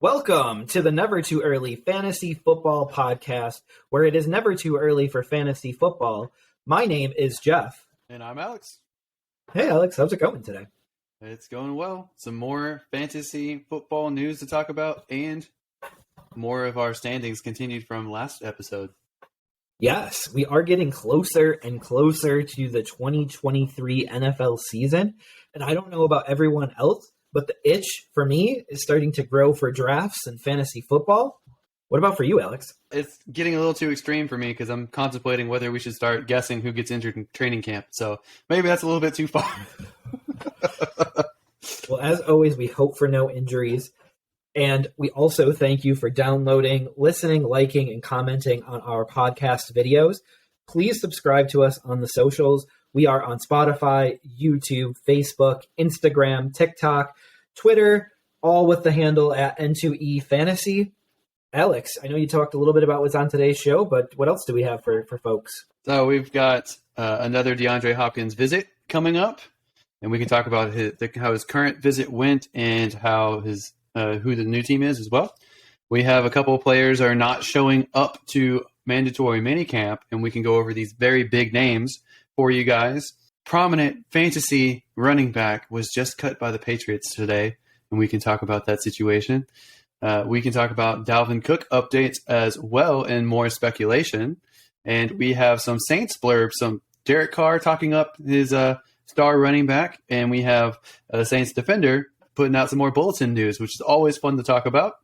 Welcome to the Never Too Early Fantasy Football Podcast, where it is never too early for fantasy football. My name is Jeff. And I'm Alex. Hey, Alex. How's it going today? It's going well. Some more fantasy football news to talk about, and more of our standings continued from last episode. Yes, we are getting closer and closer to the 2023 NFL season, and I don't know about everyone else, but the itch for me is starting to grow for drafts and fantasy football. What about for you, Alex? It's getting a little too extreme for me because I'm contemplating whether we should start guessing who gets injured in training camp. So maybe that's a little bit too far. Well, as always, we hope for no injuries. And we also thank you for downloading, listening, liking, and commenting on our podcast videos. Please subscribe to us on the socials. We are on Spotify, YouTube, Facebook, Instagram, TikTok, Twitter, all with the handle at N2EFantasy. Alex, I know you talked a little bit about what's on today's show, but what else do we have for folks? So we've got another DeAndre Hopkins visit coming up, and we can talk about how his current visit went and how his who the new team is as well. We have a couple of players are not showing up to mandatory minicamp, and we can go over these very big names for you guys. Prominent fantasy running back was just cut by the Patriots today, and we can talk about that situation. We can talk about Dalvin Cook updates as well and more speculation. And we have some Saints blurb, some Derek Carr talking up his star running back, and we have a Saints defender putting out some more bulletin news, which is always fun to talk about.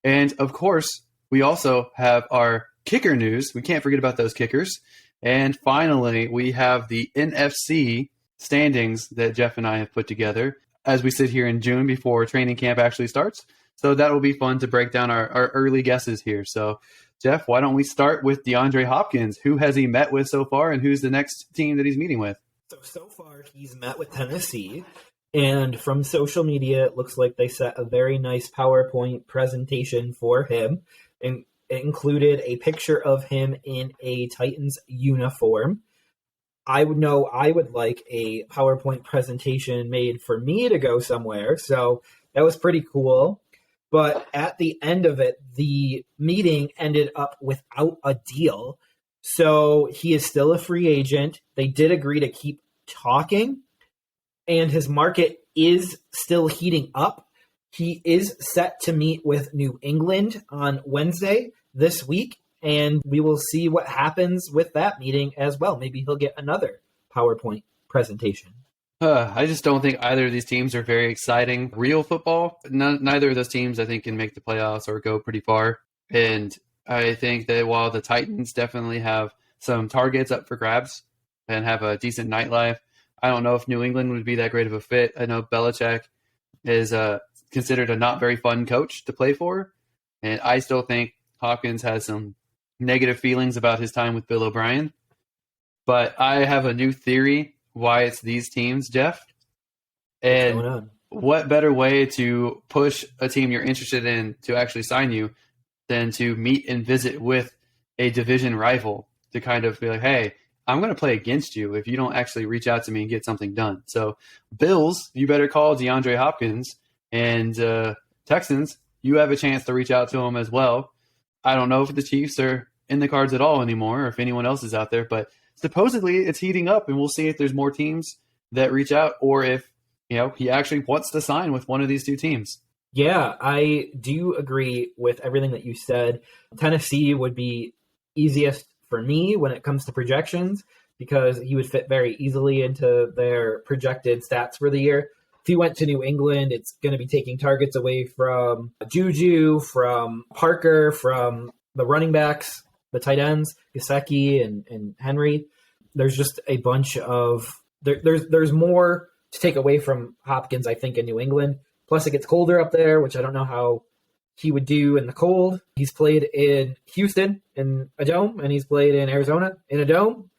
And, of course, we also have our kicker news. We can't forget about those kickers. And finally, we have the NFC standings that Jeff and I have put together as we sit here in June before training camp actually starts. So that will be fun to break down our early guesses here. So, Jeff, why don't we start with DeAndre Hopkins? Who has he met with so far, and who's the next team that he's meeting with? So far, he's met with Tennessee. And from social media, it looks like they set a very nice PowerPoint presentation for him. And it included a picture of him in a Titans uniform. I would like a PowerPoint presentation made for me to go somewhere. So that was pretty cool. But at the end of it, the meeting ended up without a deal. So he is still a free agent. They did agree to keep talking. And his market is still heating up. He is set to meet with New England on Wednesday this week, and we will see what happens with that meeting as well. Maybe he'll get another PowerPoint presentation. I just don't think either of these teams are very exciting. Real football, neither of those teams, I think, can make the playoffs or go pretty far. And I think that while the Titans definitely have some targets up for grabs and have a decent nightlife, I don't know if New England would be that great of a fit. I know Belichick is considered a not very fun coach to play for, and I still think Hopkins has some negative feelings about his time with Bill O'Brien. But I have a new theory why it's these teams, Jeff. And what better way to push a team you're interested in to actually sign you than to meet and visit with a division rival to kind of be like, hey, I'm going to play against you if you don't actually reach out to me and get something done. So, Bills, you better call DeAndre Hopkins. And Texans, you have a chance to reach out to him as well. I don't know if the Chiefs are in the cards at all anymore or if anyone else is out there. But supposedly it's heating up, and we'll see if there's more teams that reach out or if he actually wants to sign with one of these two teams. Yeah, I do agree with everything that you said. Tennessee would be easiest for me when it comes to projections because he would fit very easily into their projected stats for the year. If he went to New England, it's going to be taking targets away from Juju, from Parker, from the running backs, the tight ends, Gesicki and Henry. There's just a bunch of there's more to take away from Hopkins, I think, in New England. Plus, it gets colder up there, which I don't know how he would do in the cold. He's played in Houston in a dome, and he's played in Arizona in a dome.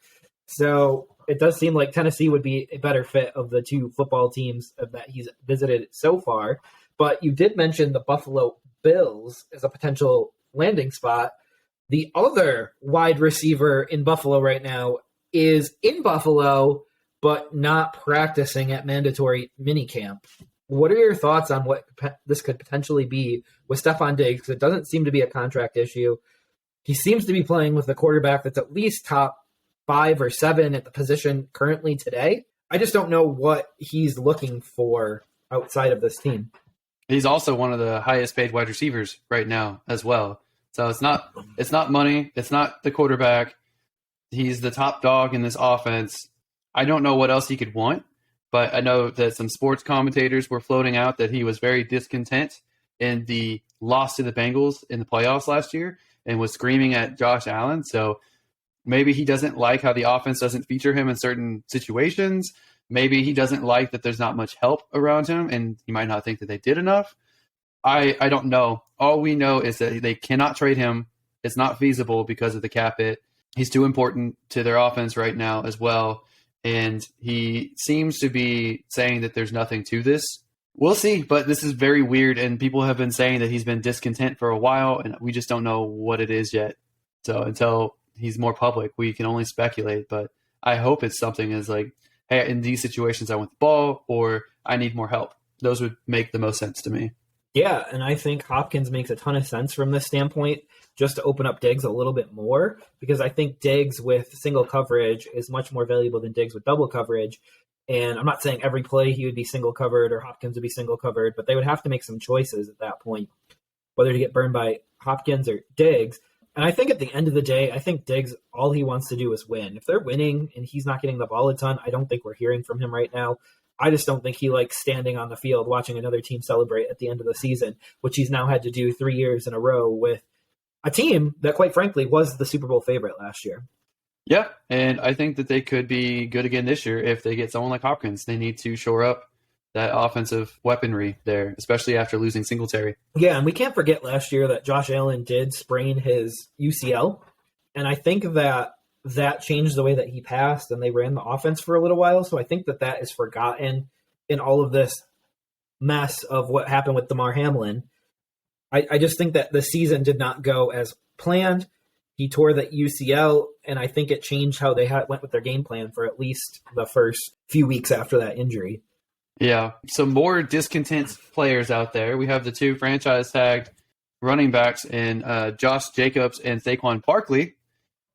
So it does seem like Tennessee would be a better fit of the two football teams that he's visited so far. But you did mention the Buffalo Bills as a potential landing spot. The other wide receiver in Buffalo right now is in Buffalo, but not practicing at mandatory minicamp. What are your thoughts on what this could potentially be with Stephon Diggs? Because it doesn't seem to be a contract issue. He seems to be playing with a quarterback that's at least top 5 or 7 at the position currently today. I just don't know what he's looking for outside of this team. He's also one of the highest paid wide receivers right now as well. So it's not money. It's not the quarterback. He's the top dog in this offense. I don't know what else he could want, but I know that some sports commentators were floating out that he was very discontent in the loss to the Bengals in the playoffs last year and was screaming at Josh Allen. So maybe he doesn't like how the offense doesn't feature him in certain situations. Maybe he doesn't like that there's not much help around him, and he might not think that they did enough. I don't know. All we know is that they cannot trade him. It's not feasible because of the cap hit. He's too important to their offense right now as well. And he seems to be saying that there's nothing to this. We'll see, but this is very weird. And people have been saying that he's been discontent for a while, and we just don't know what it is yet. So until he's more public, we can only speculate. But I hope it's something as like, hey, in these situations, I want the ball, or I need more help. Those would make the most sense to me. Yeah, and I think Hopkins makes a ton of sense from this standpoint, just to open up Diggs a little bit more, because I think Diggs with single coverage is much more valuable than Diggs with double coverage. And I'm not saying every play he would be single covered or Hopkins would be single covered, but they would have to make some choices at that point, whether to get burned by Hopkins or Diggs. And I think at the end of the day, I think Diggs, all he wants to do is win. If they're winning and he's not getting the ball a ton, I don't think we're hearing from him right now. I just don't think he likes standing on the field watching another team celebrate at the end of the season, which he's now had to do 3 years in a row with a team that, quite frankly, was the Super Bowl favorite last year. Yeah, and I think that they could be good again this year if they get someone like Hopkins. They need to shore up that offensive weaponry there, especially after losing Singletary. Yeah, and we can't forget last year that Josh Allen did sprain his UCL, and I think that changed the way that he passed, and they ran the offense for a little while. So I think that is forgotten in all of this mess of what happened with Damar Hamlin. I just think that the season did not go as planned. He tore the UCL, and I think it changed how they went with their game plan for at least the first few weeks after that injury. Yeah, some more discontent players out there. We have the 2 franchise-tagged running backs in Josh Jacobs and Saquon Barkley.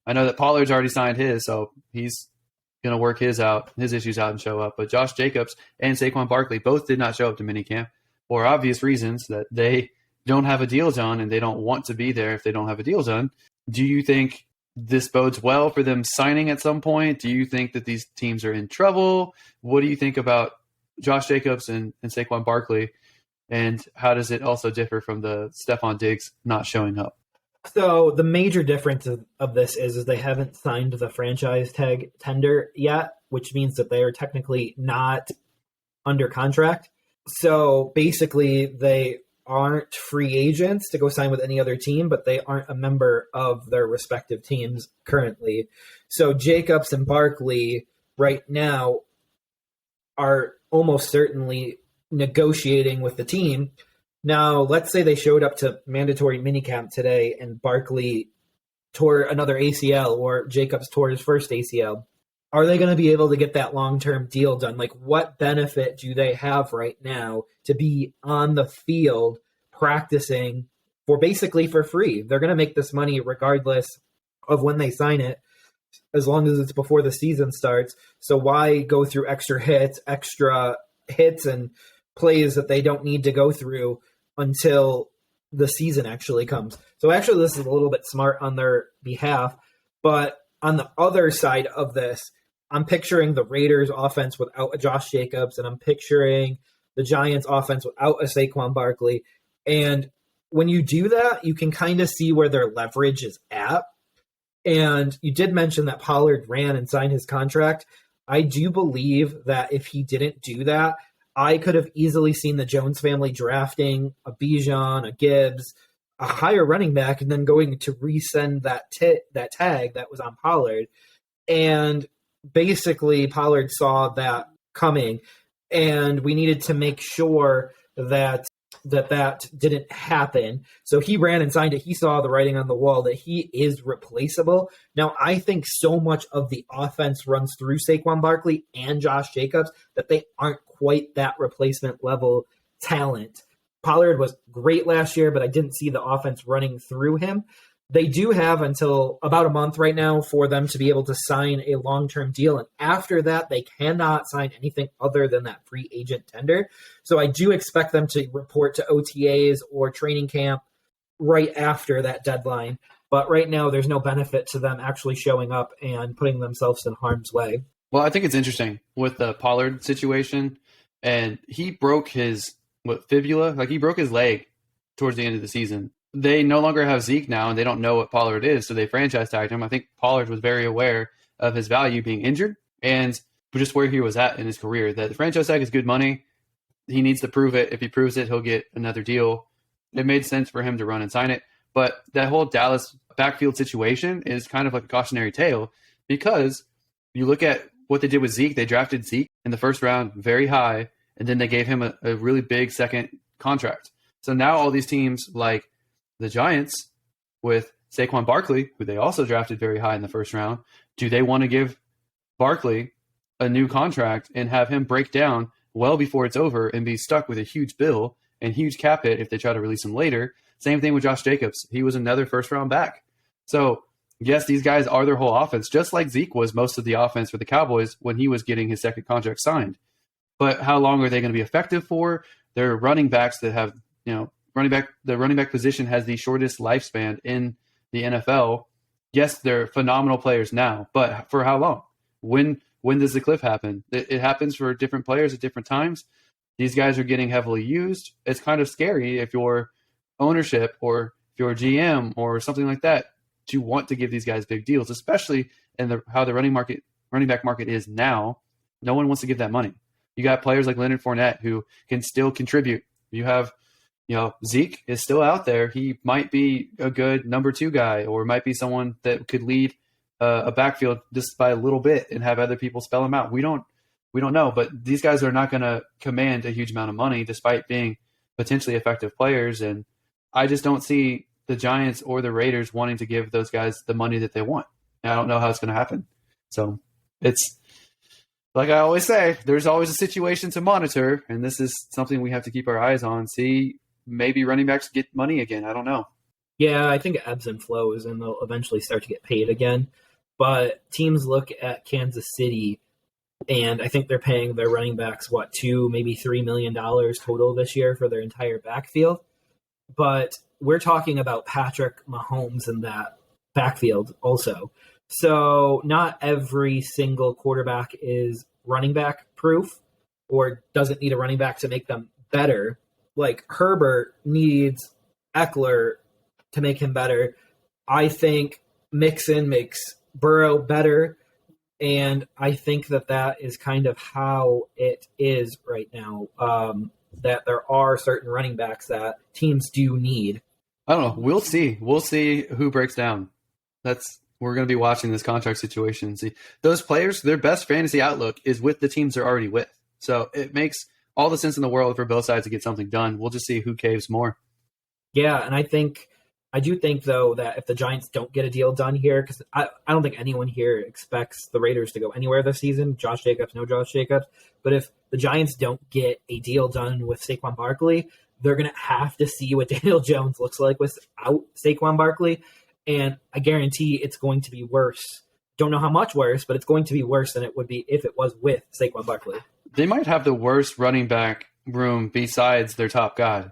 I know that Pollard's already signed his, so he's going to work his issues out and show up. But Josh Jacobs and Saquon Barkley both did not show up to minicamp for obvious reasons that they don't have a deal done and they don't want to be there if they don't have a deal done. Do you think this bodes well for them signing at some point? Do you think that these teams are in trouble? What do you think about Josh Jacobs and Saquon Barkley? And how does it also differ from the Stephon Diggs not showing up? So the major difference of this is they haven't signed the franchise tag tender yet, which means that they are technically not under contract. So basically they aren't free agents to go sign with any other team, but they aren't a member of their respective teams currently. So Jacobs and Barkley right now are almost certainly negotiating with the team. Now, let's say they showed up to mandatory minicamp today and Barkley tore another ACL or Jacobs tore his first ACL. Are they going to be able to get that long-term deal done? Like, what benefit do they have right now to be on the field practicing for basically for free? They're going to make this money regardless of when they sign it, as long as it's before the season starts. So why go through extra hits and plays that they don't need to go through until the season actually comes? So actually, this is a little bit smart on their behalf. But on the other side of this, I'm picturing the Raiders offense without a Josh Jacobs, and I'm picturing the Giants offense without a Saquon Barkley. And when you do that, you can kind of see where their leverage is at. And you did mention that Pollard ran and signed his contract. I do believe that if he didn't do that, I could have easily seen the Jones family drafting a Bijan, a Gibbs, a higher running back, and then going to resend that tag that was on Pollard. And basically, Pollard saw that coming, and we needed to make sure that that didn't happen. So he ran and signed it. He saw the writing on the wall that he is replaceable. Now, I think so much of the offense runs through Saquon Barkley and Josh Jacobs that they aren't quite that replacement level talent. Pollard was great last year, but I didn't see the offense running through him. They do have until about a month right now for them to be able to sign a long-term deal. And after that, they cannot sign anything other than that free agent tender. So I do expect them to report to OTAs or training camp right after that deadline. But right now, there's no benefit to them actually showing up and putting themselves in harm's way. Well, I think it's interesting with the Pollard situation. And he broke his fibula, like he broke his leg towards the end of the season. They no longer have Zeke now, and they don't know what Pollard is, so they franchise tagged him. I think Pollard was very aware of his value being injured and just where he was at in his career. That the franchise tag is good money. He needs to prove it. If he proves it, he'll get another deal. It made sense for him to run and sign it. But that whole Dallas backfield situation is kind of like a cautionary tale because you look at what they did with Zeke. They drafted Zeke in the first round very high, and then they gave him a really big second contract. So now all these teams like the Giants with Saquon Barkley, who they also drafted very high in the first round, do they want to give Barkley a new contract and have him break down well before it's over and be stuck with a huge bill and huge cap hit if they try to release him later? Same thing with Josh Jacobs. He was another first-round back. So, yes, these guys are their whole offense, just like Zeke was most of the offense for the Cowboys when he was getting his second contract signed. But how long are they going to be effective for? They're running backs that have, the running back position has the shortest lifespan in the NFL. Yes, they're phenomenal players now, but for how long? When does the cliff happen? It happens for different players at different times. These guys are getting heavily used. It's kind of scary if you're ownership or if you're a GM or something like that to want to give these guys big deals, especially in how the running back market is now. No one wants to give that money. You got players like Leonard Fournette who can still contribute. You have Zeke is still out there. He might be a good number 2 guy or might be someone that could lead a backfield just by a little bit and have other people spell him out. We don't know, but these guys are not going to command a huge amount of money despite being potentially effective players. And I just don't see the Giants or the Raiders wanting to give those guys the money that they want. And I don't know how it's going to happen. So it's like I always say, there's always a situation to monitor. And this is something we have to keep our eyes on. See, maybe running backs get money again. I don't know. Yeah, I think it ebbs and flows, and they'll eventually start to get paid again. But teams look at Kansas City, and I think they're paying their running backs, $2, maybe $3 million total this year for their entire backfield. But we're talking about Patrick Mahomes in that backfield also. So not every single quarterback is running back proof or doesn't need a running back to make them better. Like Herbert needs Eckler to make him better. I think Mixon makes Burrow better. And I think that is kind of how it is right now, that there are certain running backs that teams do need. I don't know. We'll see. We'll see who breaks down. We're going to be watching this contract situation. See, those players, their best fantasy outlook is with the teams they're already with. So it makes all the sense in the world for both sides to get something done. We'll just see who caves more. Yeah, and I do think, though, that if the Giants don't get a deal done here, because I don't think anyone here expects the Raiders to go anywhere this season, Josh Jacobs, no Josh Jacobs, but if the Giants don't get a deal done with Saquon Barkley, they're going to have to see what Daniel Jones looks like without Saquon Barkley, and I guarantee it's going to be worse. Don't know how much worse, but it's going to be worse than it would be if it was with Saquon Barkley. They might have the worst running back room besides their top guy.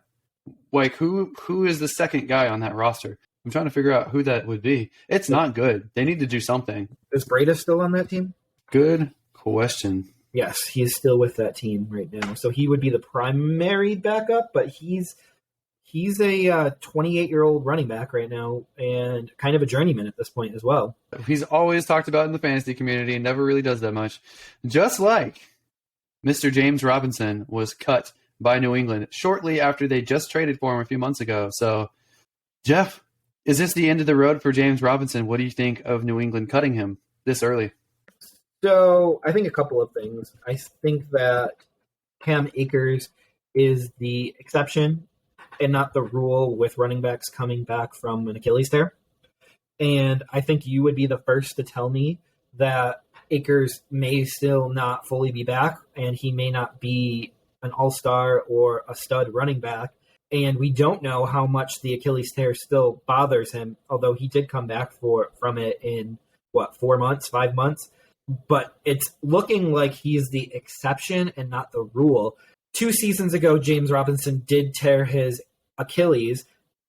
Like, who is the second guy on that roster? I'm trying to figure out who that would be. It's not good. They need to do something. Is Breida still on that team? Good question. Yes, he's still with that team right now. So he would be the primary backup, but he's a 28-year-old running back right now and kind of a journeyman at this point as well. He's always talked about in the fantasy community and never really does that much. Just like Mr. James Robinson was cut by New England shortly after they just traded for him a few months ago. So, Jeff, is this the end of the road for James Robinson? What do you think of New England cutting him this early? So I think a couple of things. I think that Cam Akers is the exception and not the rule with running backs coming back from an Achilles tear. And I think you would be the first to tell me that Akers may still not fully be back, and he may not be an all-star or a stud running back. And we don't know how much the Achilles tear still bothers him, although he did come back from it in, 4 months, 5 months? But it's looking like he's the exception and not the rule. 2 seasons ago, James Robinson did tear his Achilles,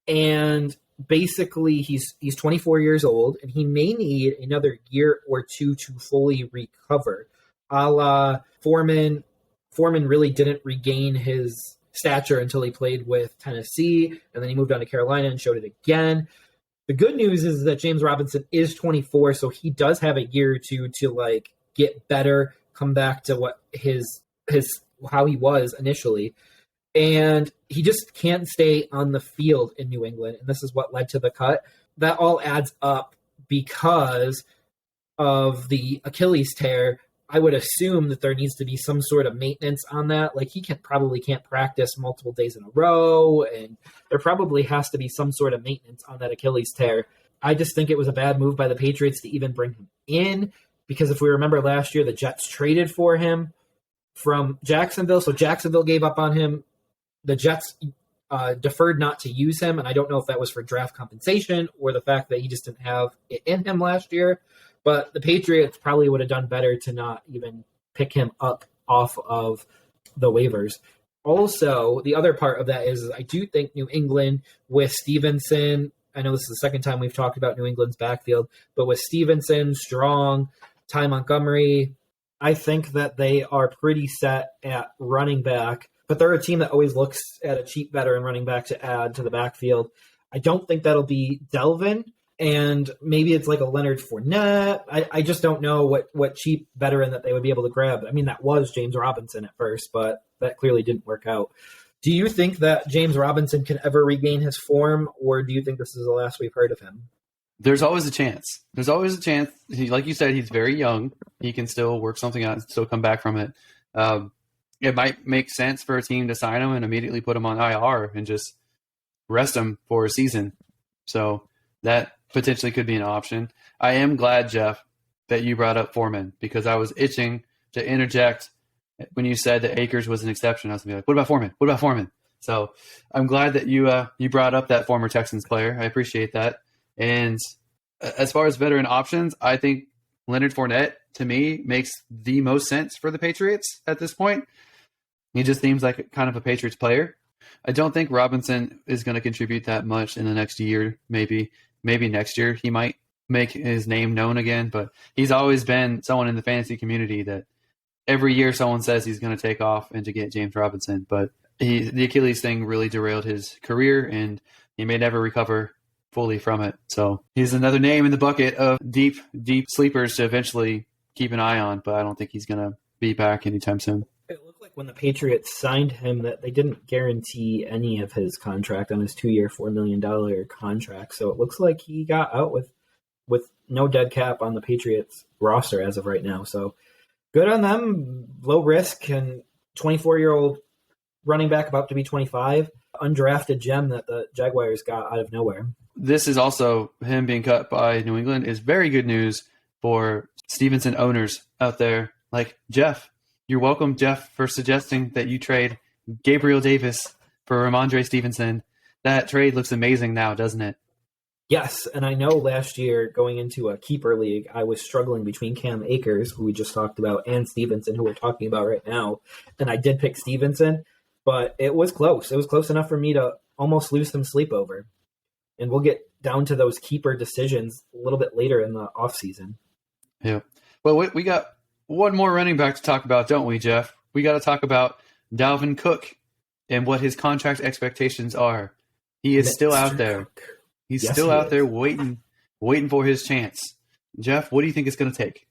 and basically he's 24 years old, and he may need another year or two to fully recover. A la Foreman really didn't regain his stature until he played with Tennessee, and then he moved on to Carolina and showed it again. The good news is that James Robinson is 24, so he does have a year or two to get better, come back to what his how he was initially. And he just can't stay on the field in New England, and this is what led to the cut. That all adds up because of the Achilles tear. I would assume that there needs to be some sort of maintenance on that. He probably can't practice multiple days in a row, and there probably has to be some sort of maintenance on that Achilles tear. I just think it was a bad move by the Patriots to even bring him in, because if we remember last year, the Jets traded for him from Jacksonville, so Jacksonville gave up on him. The Jets deferred not to use him, and I don't know if that was for draft compensation or the fact that he just didn't have it in him last year. But the Patriots probably would have done better to not even pick him up off of the waivers. Also, the other part of that is I do think New England with Stevenson, I know this is the second time we've talked about New England's backfield, but with Stevenson, Strong, Ty Montgomery, I think that they are pretty set at running back. But they're a team that always looks at a cheap veteran running back to add to the backfield. I don't think that'll be Delvin, and maybe it's like a Leonard Fournette. I just don't know what cheap veteran that they would be able to grab. I mean, that was James Robinson at first, but that clearly didn't work out. Do you think that James Robinson can ever regain his form, or do you think this is the last we've heard of him? There's always a chance. Like you said, he's very young. He can still work something out and still come back from it. It might make sense for a team to sign him and immediately put him on IR and just rest him for a season. So that potentially could be an option. I am glad, Jeff, that you brought up Foreman, because I was itching to interject when you said that Akers was an exception. I was going to be like, what about Foreman? What about Foreman? So I'm glad that you brought up that former Texans player. I appreciate that. And as far as veteran options, I think Leonard Fournette, to me, makes the most sense for the Patriots at this point. He just seems like kind of a Patriots player. I don't think Robinson is going to contribute that much in the next year. Maybe next year he might make his name known again, but he's always been someone in the fantasy community that every year someone says he's going to take off and to get James Robinson. But the Achilles thing really derailed his career, and he may never recover fully from it. So he's another name in the bucket of deep sleepers to eventually keep an eye on, but I don't think he's going to be back anytime soon. It looked like when the Patriots signed him that they didn't guarantee any of his contract on his 2-year, $4 million contract. So it looks like he got out with no dead cap on the Patriots roster as of right now. So good on them. Low risk, and 24-year-old running back about to be 25. Undrafted gem that the Jaguars got out of nowhere. This is also him being cut by New England is very good news for Stevenson owners out there. Like Jeff. You're welcome, Jeff, for suggesting that you trade Gabriel Davis for Ramondre Stevenson. That trade looks amazing now, doesn't it? Yes, and I know last year going into a keeper league, I was struggling between Cam Akers, who we just talked about, and Stevenson, who we're talking about right now. And I did pick Stevenson, but it was close. It was close enough for me to almost lose some sleep over. And we'll get down to those keeper decisions a little bit later in the offseason. Yeah. Well, we got one more running back to talk about, don't we, Jeff? We got to talk about Dalvin Cook and what his contract expectations are. He is still out there. He's still out there waiting for his chance. Jeff, what do you think it's going to take?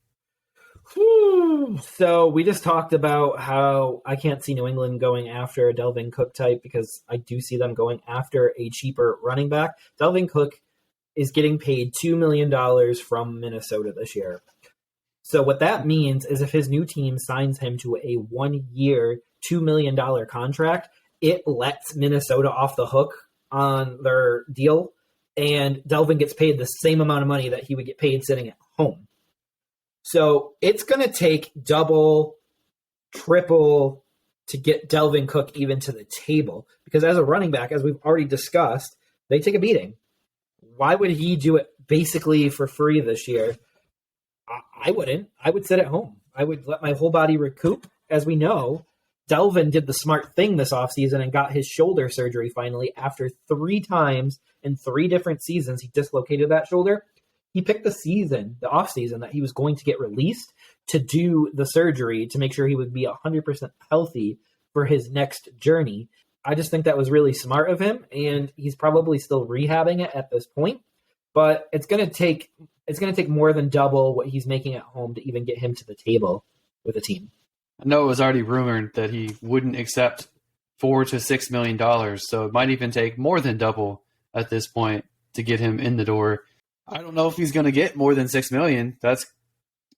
So we just talked about how I can't see New England going after a Dalvin Cook type, because I do see them going after a cheaper running back. Dalvin Cook is getting paid $2 million from Minnesota this year. So what that means is if his new team signs him to a 1-year, $2 million contract, it lets Minnesota off the hook on their deal, and Delvin gets paid the same amount of money that he would get paid sitting at home. So it's going to take double, triple to get Delvin Cook even to the table, because as a running back, as we've already discussed, they take a beating. Why would he do it basically for free this year? I wouldn't. I would sit at home. I would let my whole body recoup. As we know, Delvin did the smart thing this offseason and got his shoulder surgery finally after 3 times in 3 different seasons. He dislocated that shoulder. He picked the offseason that he was going to get released to do the surgery to make sure he would be 100% healthy for his next journey. I just think that was really smart of him, and he's probably still rehabbing it at this point. But it's going to take more than double what he's making at home to even get him to the table with a team. I know it was already rumored that he wouldn't accept $4 to $6 million, so it might even take more than double at this point to get him in the door. I don't know if he's going to get more than $6 million. That's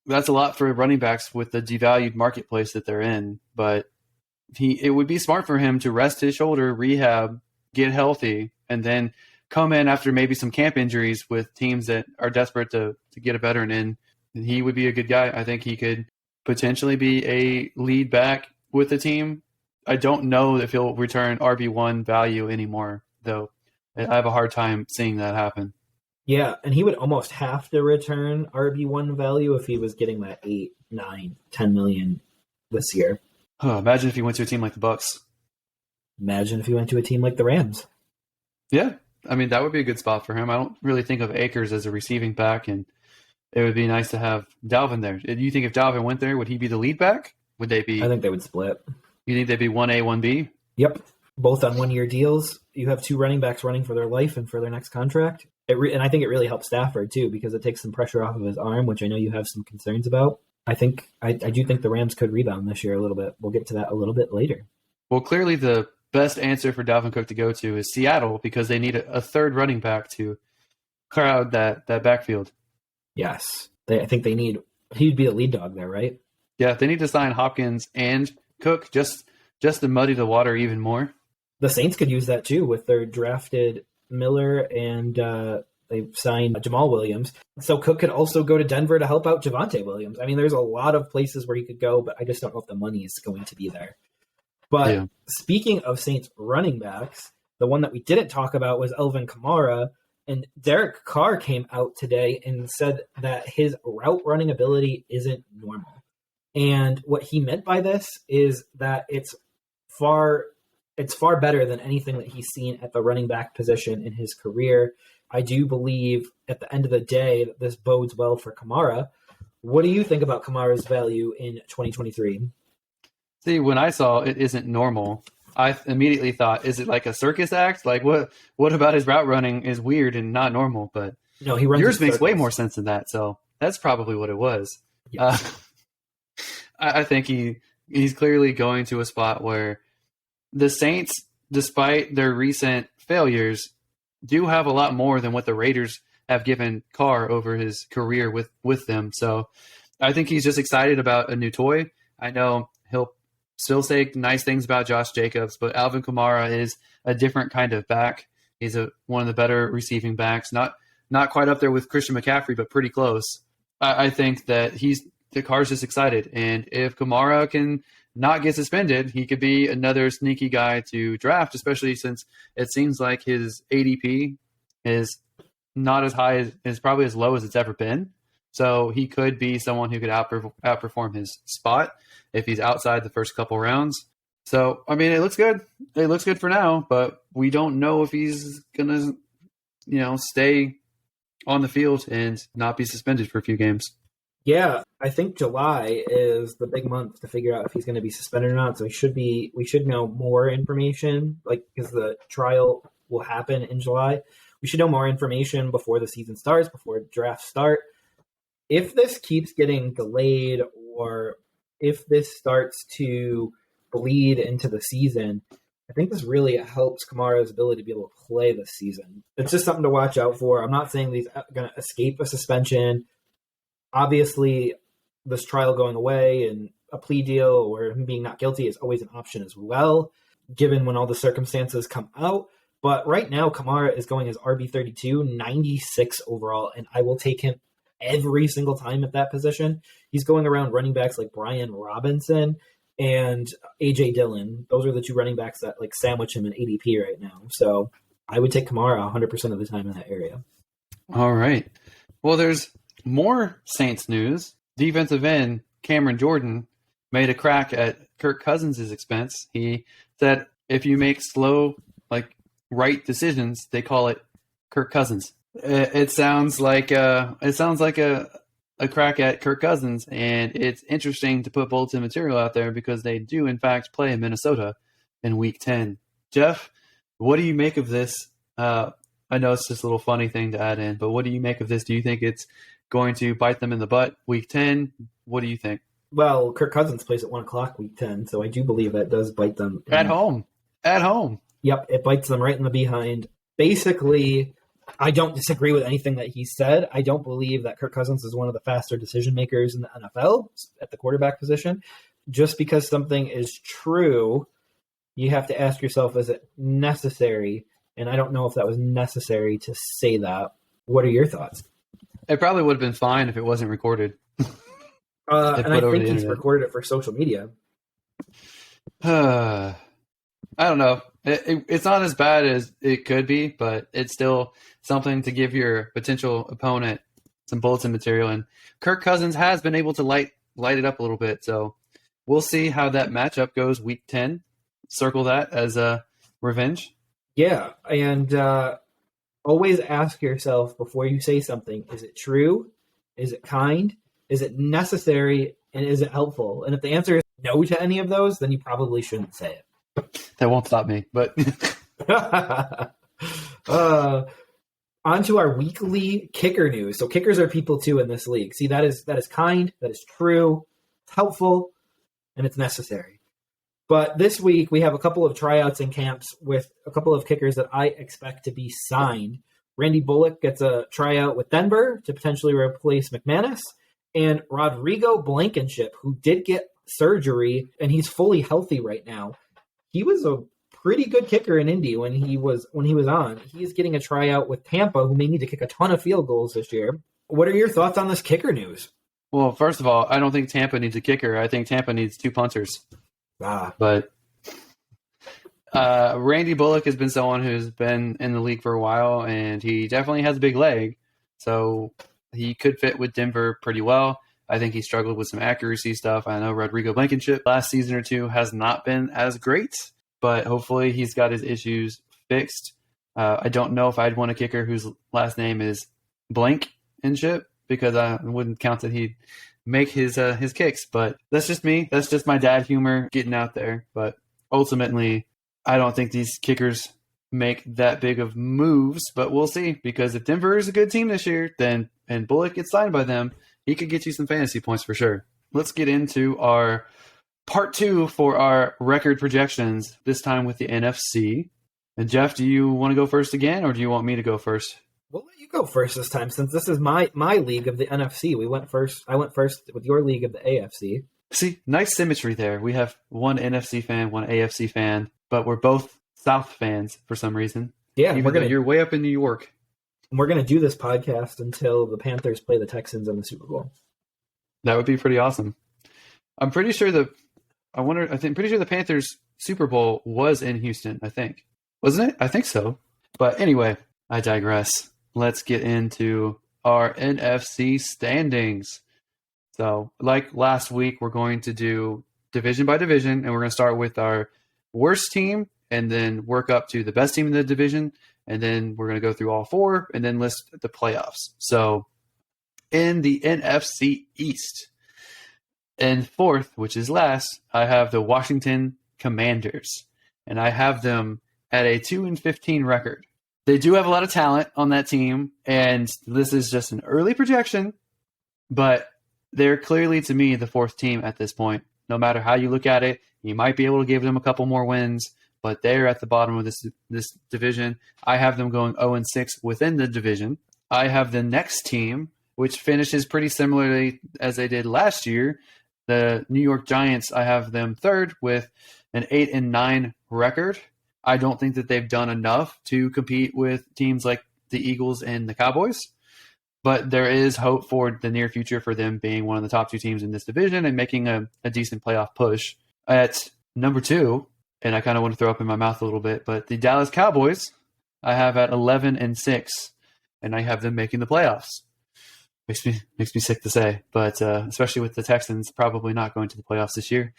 a lot for running backs with the devalued marketplace that they're in. But it would be smart for him to rest his shoulder, rehab, get healthy, and then come in after maybe some camp injuries with teams that are desperate to get a veteran in. And he would be a good guy. I think he could potentially be a lead back with the team. I don't know if he'll return RB1 value anymore, though. I have a hard time seeing that happen. Yeah, and he would almost have to return RB1 value if he was getting that 8, 9, 10 million this year. Imagine if he went to a team like the Bucks. Imagine if he went to a team like the Rams. Yeah, I mean, that would be a good spot for him. I don't really think of Akers as a receiving back, and it would be nice to have Dalvin there. Do you think if Dalvin went there, would he be the lead back? Would they be? I think they would split. You think they'd be 1A, 1B? Yep, both on 1-year deals. You have 2 running backs running for their life and for their next contract. And I think it really helps Stafford, too, because it takes some pressure off of his arm, which I know you have some concerns about. I do think the Rams could rebound this year a little bit. We'll get to that a little bit later. Well, clearly the best answer for Dalvin Cook to go to is Seattle, because they need a third running back to crowd that backfield. Yes. I think he'd be the lead dog there, right? Yeah, they need to sign Hopkins and Cook just to muddy the water even more. The Saints could use that, too, with their drafted Miller, and they've signed Jamal Williams. So Cook could also go to Denver to help out Javonte Williams. I mean, there's a lot of places where he could go, but I just don't know if the money is going to be there. But Speaking of Saints running backs, the one that we didn't talk about was Alvin Kamara, and Derek Carr came out today and said that his route running ability isn't normal. And what he meant by this is that it's far better than anything that he's seen at the running back position in his career. I do believe at the end of the day that this bodes well for Kamara. What do you think about Kamara's value in 2023? See, when I saw it isn't normal, I immediately thought, is it like a circus act? Like what about his route running is weird and not normal? But no, he runs. Yours makes way more sense than that. So that's probably what it was. Yes. I think he's clearly going to a spot where the Saints, despite their recent failures, do have a lot more than what the Raiders have given Carr over his career with them. So I think he's just excited about a new toy. I know he'll still say nice things about Josh Jacobs, but Alvin Kamara is a different kind of back. He's one of the better receiving backs, not quite up there with Christian McCaffrey, but pretty close. I think that the Carr's just excited. And if Kamara can not get suspended, he could be another sneaky guy to draft, especially since it seems like his ADP is not as high as probably as low as it's ever been. So he could be someone who could outperform his spot if he's outside the first couple rounds. So, I mean, it looks good. It looks good for now, but we don't know if he's going to, stay on the field and not be suspended for a few games. Yeah, I think July is the big month to figure out if he's going to be suspended or not. So we should know more information, because the trial will happen in July. We should know more information before the season starts, before drafts start. If this keeps getting delayed, or if this starts to bleed into the season, I think this really helps Kamara's ability to be able to play this season. It's just something to watch out for. I'm not saying he's going to escape a suspension. Obviously, this trial going away and a plea deal or him being not guilty is always an option as well. given when all the circumstances come out. But right now, Kamara is going as RB32, 96 overall, and I will take him every single time at that position. He's going around running backs like Brian Robinson and A.J. Dillon. Those are the two running backs that like sandwich him in ADP right now. So I would take Kamara 100% of the time in that area. All right. Well, there's more Saints news. Defensive end Cameron Jordan made a crack at Kirk Cousins' expense. He said if you make slow, right decisions, they call it Kirk Cousins. It sounds like a crack at Kirk Cousins, and it's interesting to put bulletin material out there because they do in fact play in Minnesota in Week 10. Jeff, what do you make of this? I know it's just a little funny thing to add in, but what do you make of this? Do you think it's going to bite them in the butt Week 10? What do you think? Well, Kirk Cousins plays at 1 o'clock Week 10, so I do believe that does bite them. At home. Yep, it bites them right in the behind. Basically, I don't disagree with anything that he said. I don't believe that Kirk Cousins is one of the faster decision makers in the NFL at the quarterback position. Just because something is true, you have to ask yourself, is it necessary? And I don't know if that was necessary to say that. What are your thoughts? It probably would have been fine if it wasn't recorded. And I think he's recorded it for social media. I don't know. It's not as bad as it could be, but it's still something to give your potential opponent some bulletin material. And Kirk Cousins has been able to light it up a little bit. So we'll see how that matchup goes Week 10. Circle that as a revenge. Yeah, and always ask yourself before you say something, is it true? Is it kind? Is it necessary? And is it helpful? And if the answer is no to any of those, then you probably shouldn't say it. That won't stop me, but on to our weekly kicker news. So kickers are people too in this league. See, that is kind, that is true, it's helpful, and it's necessary. But this week we have a couple of tryouts in camps with a couple of kickers that I expect to be signed. Randy Bullock gets a tryout with Denver to potentially replace McManus, and Rodrigo Blankenship, who did get surgery and he's fully healthy right now. He was a pretty good kicker in Indy when he was on. He's getting a tryout with Tampa, who may need to kick a ton of field goals this year. What are your thoughts on this kicker news? Well, first of all, I don't think Tampa needs a kicker. I think Tampa needs 2 punters. But Randy Bullock has been someone who's been in the league for a while, and he definitely has a big leg. So he could fit with Denver pretty well. I think he struggled with some accuracy stuff. I know Rodrigo Blankenship last season or two has not been as great, but hopefully he's got his issues fixed. I don't know if I'd want a kicker whose last name is Blankenship because I wouldn't count that he'd make his kicks. But that's just me. That's just my dad humor getting out there. But ultimately, I don't think these kickers make that big of moves. But we'll see, because if Denver is a good team this year, then and Bullock gets signed by them, he could get you some fantasy points for sure. Let's get into our part 2 for our record projections, this time with the NFC. And Jeff, do you want to go first again, or do you want me to go first? We'll let you go first this time, since this is my league of the NFC. I went first with your league of the AFC. See, nice symmetry there. We have one NFC fan, one AFC fan, but we're both South fans for some reason. Yeah, even though you're way up in New York. We're going to do this podcast until the Panthers play the Texans in the Super Bowl. That would be pretty awesome. I'm pretty sure pretty sure the Panthers Super Bowl was in Houston, I think. Wasn't it? I think so. But anyway, I digress. Let's get into our NFC standings. So, like last week, we're going to do division by division, and we're going to start with our worst team and then work up to the best team in the division. And then we're going to go through all 4 and then list the playoffs. So in the NFC East, in 4th, which is last, I have the Washington Commanders. And I have them at a 2-15 record. They do have a lot of talent on that team. And this is just an early projection. But they're clearly, to me, the 4th team at this point. No matter how you look at it, you might be able to give them a couple more wins. But they're at the bottom of this division. I have them going 0-6 within the division. I have the next team, which finishes pretty similarly as they did last year. The New York Giants, I have them 3rd with an 8-9 record. I don't think that they've done enough to compete with teams like the Eagles and the Cowboys, but there is hope for the near future for them being one of the top two teams in this division and making a decent playoff push. At number 2, and I kind of want to throw up in my mouth a little bit, but the Dallas Cowboys I have at 11-6, and I have them making the playoffs. Makes me sick to say, but especially with the Texans probably not going to the playoffs this year.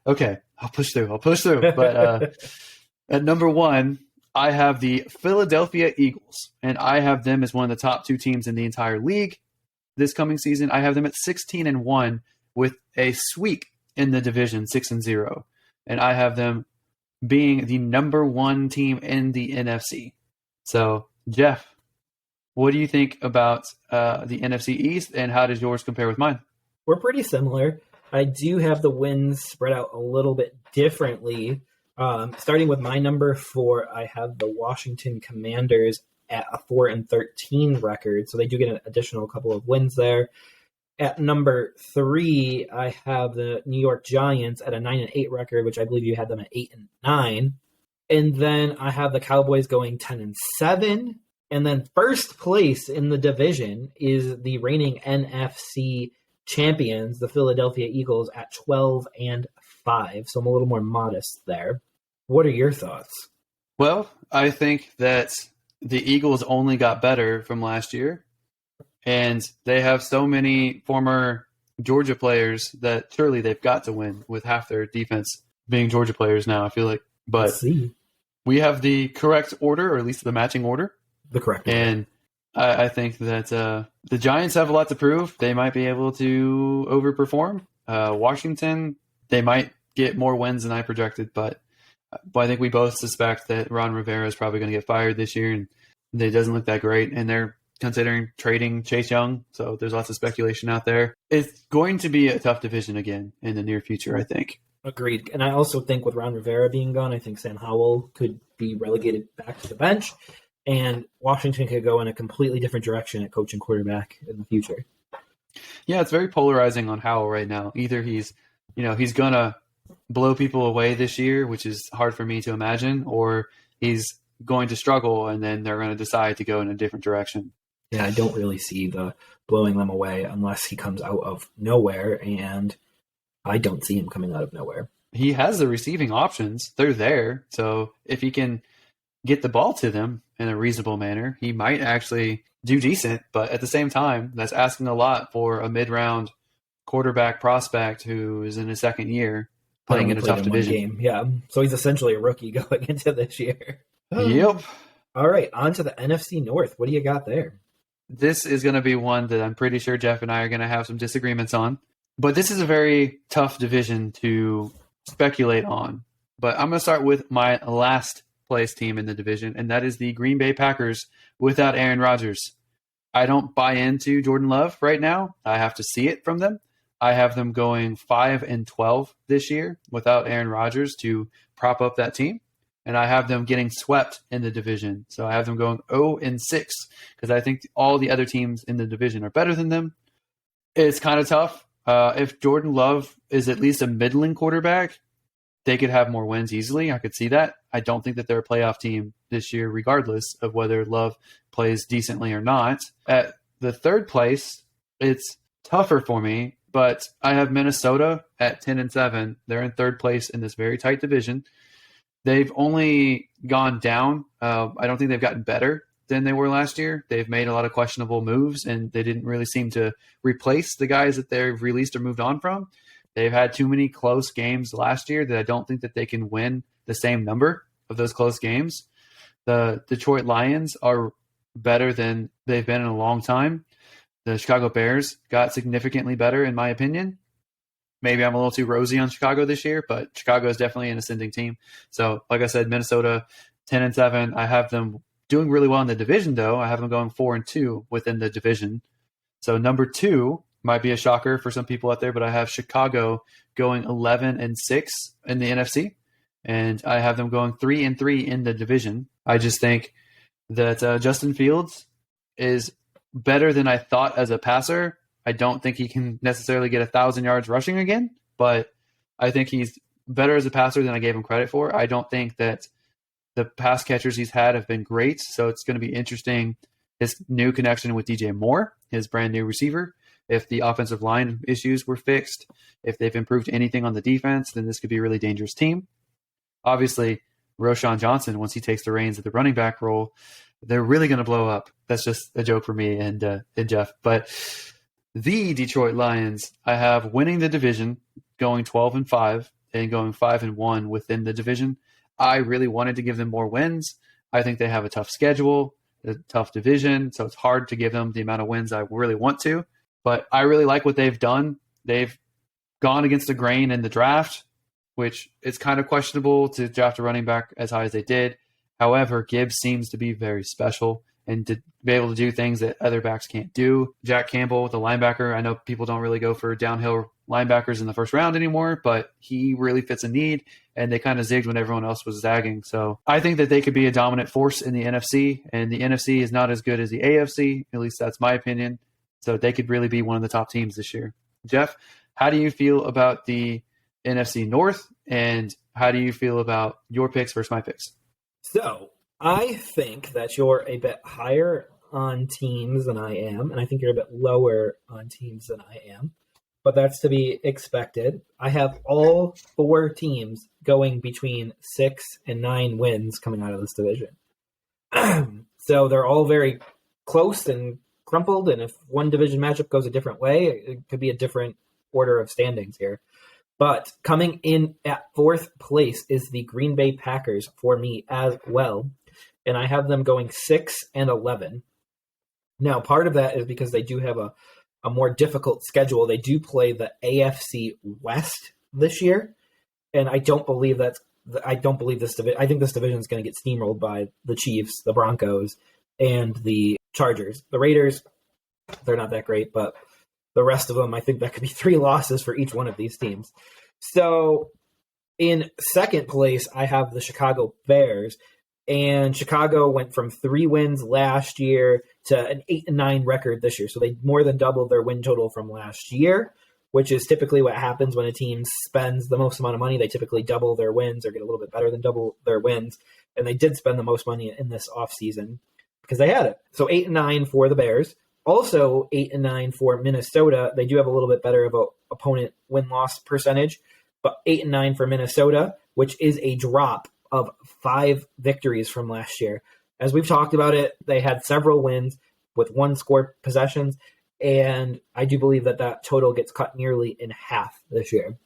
Okay, I'll push through. But at number 1, I have the Philadelphia Eagles, and I have them as one of the top 2 teams in the entire league this coming season. I have them at 16-1 with a sweep in the division, 6-0, and I have them being the number 1 team in the NFC. So, Jeff, what do you think about the NFC East, and how does yours compare with mine? We're pretty similar. I do have the wins spread out a little bit differently. Starting with my number 4, I have the Washington Commanders at a 4-13 record, so they do get an additional couple of wins there. At number 3, I have the New York Giants at a 9-8 record, which I believe you had them at 8-9. And then I have the Cowboys going 10-7. And then first place in the division is the reigning NFC champions, the Philadelphia Eagles, at 12-5. So I'm a little more modest there. What are your thoughts? Well, I think that the Eagles only got better from last year, and they have so many former Georgia players that surely they've got to win with half their defense being Georgia players now, I feel like. But we have the correct order, or at least the matching order. The correct order. And I think that the Giants have a lot to prove. They might be able to overperform. Washington, they might get more wins than I projected, but I think we both suspect that Ron Rivera is probably going to get fired this year, and it doesn't look that great. And they're considering trading Chase Young, so there's lots of speculation out there. It's going to be a tough division again in the near future, I think. Agreed. And I also think with Ron Rivera being gone, I think Sam Howell could be relegated back to the bench, and Washington could go in a completely different direction at coach and quarterback in the future. Yeah, it's very polarizing on Howell right now. Either he's going to blow people away this year, which is hard for me to imagine, or he's going to struggle and then they're going to decide to go in a different direction. Yeah, I don't really see the blowing them away unless he comes out of nowhere, and I don't see him coming out of nowhere. He has the receiving options. They're there. So if he can get the ball to them in a reasonable manner, he might actually do decent. But at the same time, that's asking a lot for a mid-round quarterback prospect who is in his second year playing in a tough division. Game. Yeah, so he's essentially a rookie going into this year. Yep. All right, on to the NFC North. What do you got there? This is going to be one that I'm pretty sure Jeff and I are going to have some disagreements on. But this is a very tough division to speculate on. But I'm going to start with my last place team in the division, and that is the Green Bay Packers without Aaron Rodgers. I don't buy into Jordan Love right now. I have to see it from them. I have them going 5-12 this year without Aaron Rodgers to prop up that team. And I have them getting swept in the division. So I have them going 0-6 because I think all the other teams in the division are better than them. It's kind of tough. If Jordan Love is at least a middling quarterback, they could have more wins easily. I could see that. I don't think that they're a playoff team this year, regardless of whether Love plays decently or not. At the third place, it's tougher for me, but I have Minnesota at 10-7. They're in third place in this very tight division. They've only gone down. I don't think they've gotten better than they were last year. They've made a lot of questionable moves, and they didn't really seem to replace the guys that they've released or moved on from. They've had too many close games last year that I don't think that they can win the same number of those close games. The Detroit Lions are better than they've been in a long time. The Chicago Bears got significantly better, in my opinion. Maybe I'm a little too rosy on Chicago this year, but Chicago is definitely an ascending team. So, like I said, Minnesota 10-7. I have them doing really well in the division, though. I have them going 4-2 within the division. So, number 2 might be a shocker for some people out there, but I have Chicago going 11-6 in the NFC, and I have them going 3-3 in the division. I just think that Justin Fields is better than I thought as a passer. I don't think he can necessarily get 1,000 yards rushing again, but I think he's better as a passer than I gave him credit for. I don't think that the pass catchers he's had have been great, so it's going to be interesting. His new connection with DJ Moore, his brand new receiver, if the offensive line issues were fixed, if they've improved anything on the defense, then this could be a really dangerous team. Obviously, Roshan Johnson, once he takes the reins of the running back role, they're really going to blow up. That's just a joke for me and Jeff. But the Detroit Lions, I have winning the division, going 12-5, and going 5-1 within the division. I really wanted to give them more wins. I think they have a tough schedule, a tough division, so it's hard to give them the amount of wins I really want to. But I really like what they've done. They've gone against the grain in the draft, which is kind of questionable to draft a running back as high as they did. However, Gibbs seems to be very special and to be able to do things that other backs can't do. Jack Campbell, the linebacker, I know people don't really go for downhill linebackers in the first round anymore, but he really fits a need, and they kind of zigged when everyone else was zagging. So I think that they could be a dominant force in the NFC, and the NFC is not as good as the AFC, at least that's my opinion. So they could really be one of the top teams this year. Jeff, how do you feel about the NFC North, and how do you feel about your picks versus my picks? So I think that you're a bit higher on teams than I am, and I think you're a bit lower on teams than I am. But that's to be expected. I have all 4 teams going between 6 and 9 wins coming out of this division. So they're all very close and crumpled, and if one division matchup goes a different way, it could be a different order of standings here. But coming in at 4th place is the Green Bay Packers for me as well, and I have them going 6-11. Now, part of that is because they do have a more difficult schedule. They do play the AFC West this year, and I don't believe this division. I think this division is going to get steamrolled by the Chiefs, the Broncos, and the Chargers. The Raiders, they're not that great, but the rest of them, I think that could be 3 losses for each one of these teams. So in 2nd place, I have the Chicago Bears, and Chicago went from 3 wins last year to an 8-9 record this year. So they more than doubled their win total from last year, which is typically what happens when a team spends the most amount of money. They typically double their wins or get a little bit better than double their wins. And they did spend the most money in this offseason because they had it. So 8-9 for the Bears. Also 8-9 for Minnesota. They do have a little bit better of a opponent win-loss percentage, but 8-9 for Minnesota, which is a drop of 5 victories from last year. As we've talked about it, they had several wins with 1-score possessions, and I do believe that total gets cut nearly in half this year.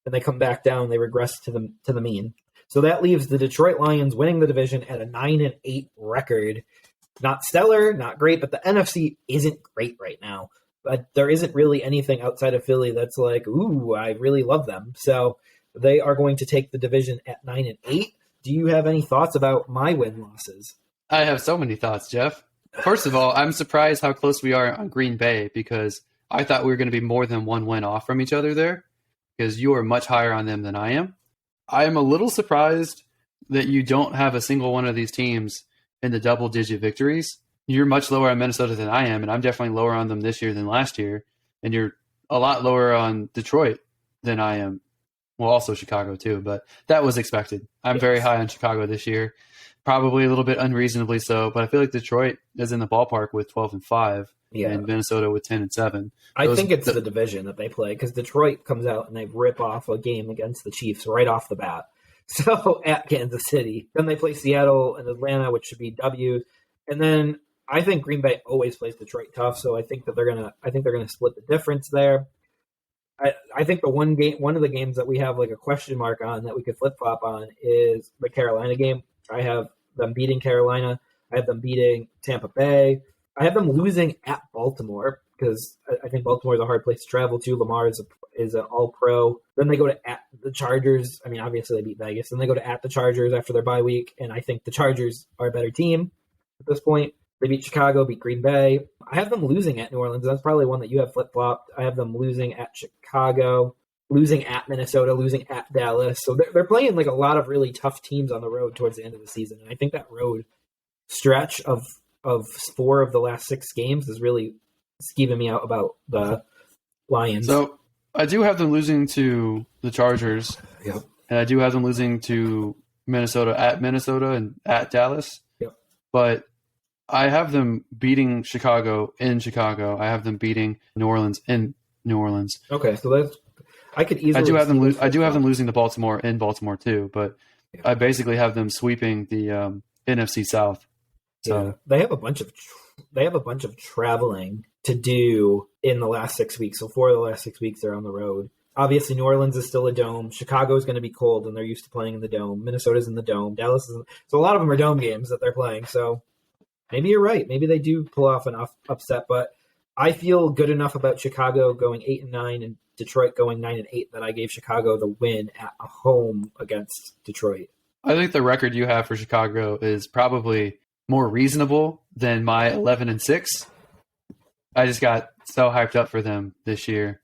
And they come back down, they regress to the mean. So that leaves the Detroit Lions winning the division at a 9-8 record. Not stellar, not great, but the NFC isn't great right now. But there isn't really anything outside of Philly that's like, ooh, I really love them. So they are going to take the division at 9-8. Do you have any thoughts about my win-losses? I have so many thoughts, Jeff. First of all, I'm surprised how close we are on Green Bay because I thought we were going to be more than 1 win off from each other there because you are much higher on them than I am. I am a little surprised that you don't have a single one of these teams in the double-digit victories. You're much lower on Minnesota than I am, and I'm definitely lower on them this year than last year, and you're a lot lower on Detroit than I am. Well, also Chicago too, but that was expected. I'm very high on Chicago this year, probably a little bit unreasonably so, but I feel like Detroit is in the ballpark with 12-5 and Minnesota with 10-7. I think it's the division that they play because Detroit comes out and they rip off a game against the Chiefs right off the bat. So at Kansas City, then they play Seattle and Atlanta, which should be W's, and then I think Green Bay always plays Detroit tough. So I think that they're gonna split the difference there. I think one of the games that we have like a question mark on that we could flip flop on is the Carolina game. I have them beating Carolina. I have them beating Tampa Bay. I have them losing at Baltimore because I think Baltimore is a hard place to travel to. Lamar is an all-pro. Then they go to at the Chargers. I mean, obviously they beat Vegas. Then they go to at the Chargers after their bye week, and I think the Chargers are a better team at this point. They beat Chicago, beat Green Bay. I have them losing at New Orleans. That's probably one that you have flip-flopped. I have them losing at Chicago, losing at Minnesota, losing at Dallas. So they're playing like a lot of really tough teams on the road towards the end of the season. And I think that road stretch of 4 of the last 6 games is really skeeving me out about the Lions. So I do have them losing to the Chargers, Yep. and I do have them losing to Minnesota and at Dallas. Yep. But I have them beating Chicago in Chicago. I have them beating New Orleans in New Orleans. Okay, so that's I could easily. I do have them. I do have them losing to Baltimore in Baltimore too. But Yeah. I basically have them sweeping the NFC South. So Yeah, they have a bunch of traveling to do in the last 6 weeks. So 4 of the last 6 weeks they're on the road. Obviously, New Orleans is still a dome. Chicago is going to be cold, and they're used to playing in the dome. Minnesota's in the dome. Dallas is so a lot of them are dome games that they're playing. So maybe you're right. Maybe they do pull off an upset. But I feel good enough about Chicago going 8-9 and Detroit going 9-8 that I gave Chicago the win at home against Detroit. I think the record you have for Chicago is probably more reasonable than my 11-6. I just got so hyped up for them this year.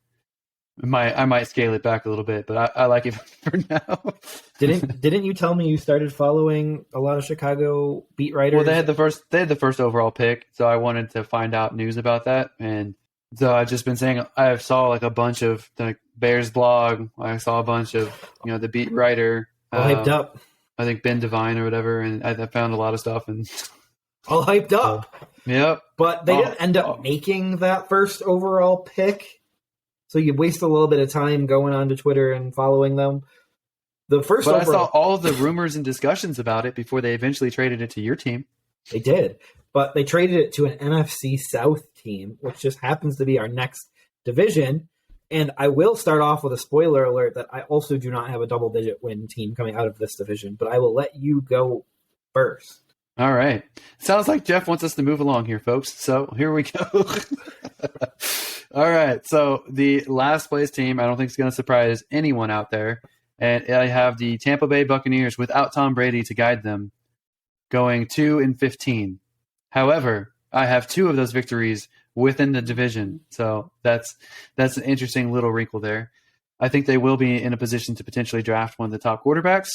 I might scale it back a little bit, but I like it for now. Didn't you tell me you started following a lot of Chicago beat writers? Well, they had the first overall pick, so I wanted to find out news about that, and so I've just been saying I saw like a bunch of the Bears blog. I saw a bunch of the beat writer, all hyped up. I think Ben Devine or whatever, and I found a lot of stuff and all hyped up. Yep, but they didn't end up making that first overall pick. So you waste a little bit of time going onto Twitter and following them. I saw all of the rumors and discussions about it before they eventually traded it to your team. They did, but they traded it to an NFC South team, which just happens to be our next division. And I will start off with a spoiler alert that I also do not have a double-digit win team coming out of this division, but I will let you go first. All right. Sounds like Jeff wants us to move along here, folks. So here we go. All right. So the last place team, I don't think it's going to surprise anyone out there. And I have the Tampa Bay Buccaneers without Tom Brady to guide them going 2-15. However, I have 2 of those victories within the division. So that's an interesting little wrinkle there. I think they will be in a position to potentially draft one of the top quarterbacks.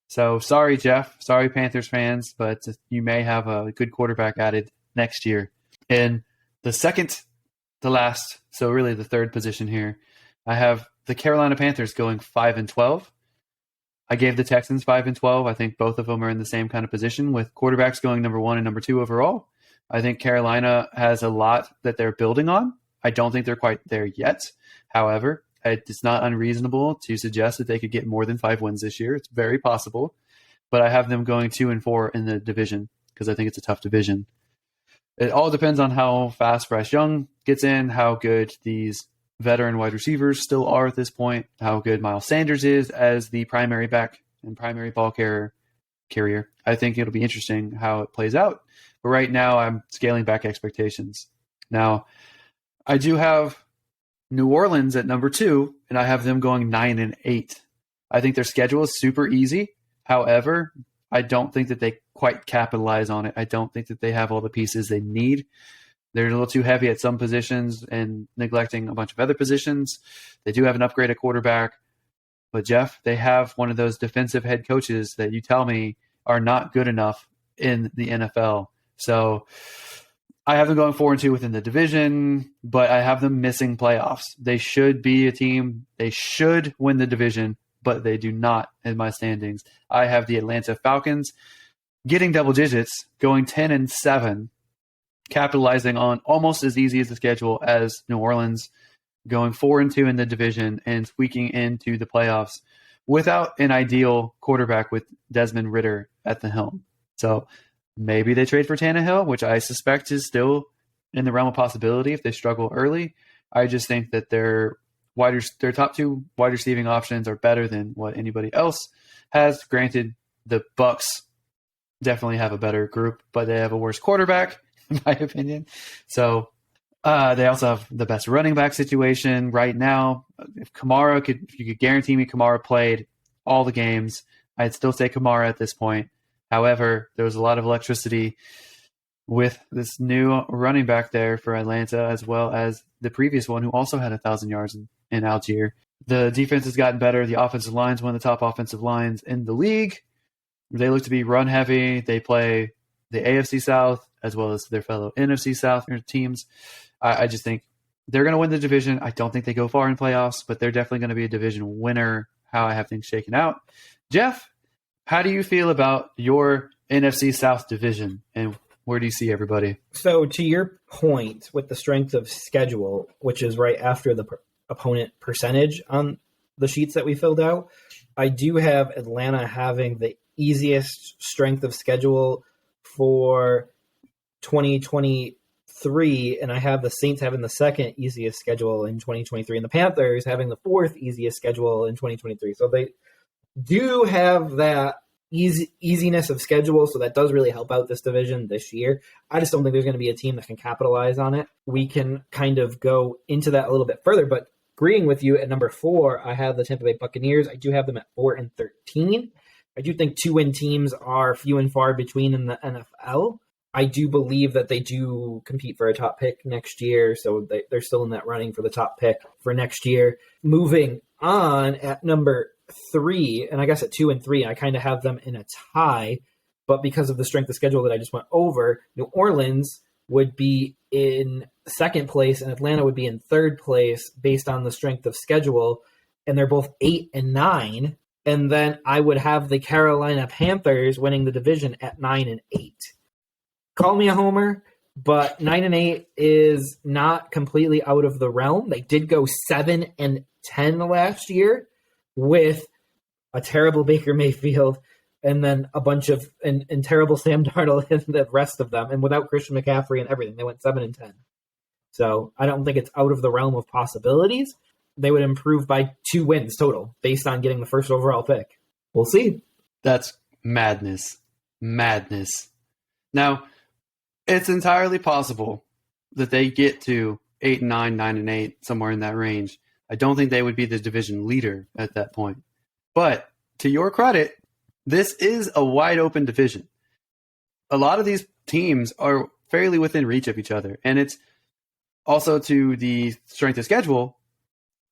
So sorry, Jeff. Sorry, Panthers fans, but you may have a good quarterback added next year. In the second to last, so really the third position here, I have the Carolina Panthers going 5-12. I gave the Texans 5-12. I think both of them are in the same kind of position with quarterbacks going number 1 and number 2 overall. I think Carolina has a lot that they're building on. I don't think they're quite there yet. However, it's not unreasonable to suggest that they could get more than 5 wins this year. It's very possible. But I have them going 2-4 in the division because I think it's a tough division. It all depends on how fast Bryce Young gets in, how good these veteran wide receivers still are at this point, how good Miles Sanders is as the primary back and primary ball carrier. I think it'll be interesting how it plays out. But right now, I'm scaling back expectations. Now, I do have New Orleans at number 2, and I have them going 9-8. I think their schedule is super easy. However, I don't think that they quite capitalize on it. I don't think that they have all the pieces they need. They're a little too heavy at some positions and neglecting a bunch of other positions. They do have an upgrade at quarterback. But, Jeff, they have one of those defensive head coaches that you tell me are not good enough in the NFL. So I have them going 4-2 within the division, but I have them missing playoffs. They should be a team. They should win the division, but they do not in my standings. I have the Atlanta Falcons getting double digits, going 10-7, capitalizing on almost as easy as the schedule as New Orleans, going 4-2 in the division and squeaking into the playoffs without an ideal quarterback with Desmond Ridder at the helm. So maybe they trade for Tannehill, which I suspect is still in the realm of possibility if they struggle early. I just think that their top 2 wide receiving options are better than what anybody else has. Granted, the Bucs definitely have a better group, but they have a worse quarterback, in my opinion. So they also have the best running back situation right now. If you could guarantee me Kamara played all the games, I'd still say Kamara at this point. However, there was a lot of electricity with this new running back there for Atlanta, as well as the previous one who also had 1,000 yards in Algier. The defense has gotten better. The offensive line is one of the top offensive lines in the league. They look to be run heavy. They play the AFC South as well as their fellow NFC South teams. I just think They're going to win the division. I don't think they go far in playoffs, but they're definitely going to be a division winner, how I have things shaken out. Jeff, how do you feel about your NFC South division, and where do you see everybody? So to your point with the strength of schedule, which is right after the opponent percentage on the sheets that we filled out, I do have Atlanta having the easiest strength of schedule for 2023, and I have the Saints having the second easiest schedule in 2023, and the Panthers having the fourth easiest schedule in 2023. So they do have that easiness of schedule, so that does really help out this division this year. I just don't think there's going to be a team that can capitalize on it. We can kind of go into that a little bit further, but agreeing with you at number 4, I have the Tampa Bay Buccaneers. I do have them at 4-13. I do think 2-win teams are few and far between in the NFL. I do believe that they do compete for a top pick next year, so they're still in that running for the top pick for next year. Moving on at number 3, and I guess at 2 and 3, I kind of have them in a tie, but because of the strength of schedule that I just went over, New Orleans would be in second place and Atlanta would be in third place based on the strength of schedule, and they're both 8 and 9. And then I would have the Carolina Panthers winning the division at 9 and 8. Call me a homer, but 9 and 8 is not completely out of the realm. They did go 7 and 10 last year with a terrible Baker Mayfield and then a bunch of and terrible Sam Darnold and the rest of them, and without Christian McCaffrey and everything, they went 7 and 10. So I don't think it's out of the realm of possibilities. They would improve by 2 wins total based on getting the first overall pick. We'll see. That's madness. Madness. Now, it's entirely possible that they get to 8 and 9, 9 and 8, somewhere in that range. I don't think they would be the division leader at that point. But to your credit, this is a wide open division. A lot of these teams are fairly within reach of each other. And it's also to the strength of schedule.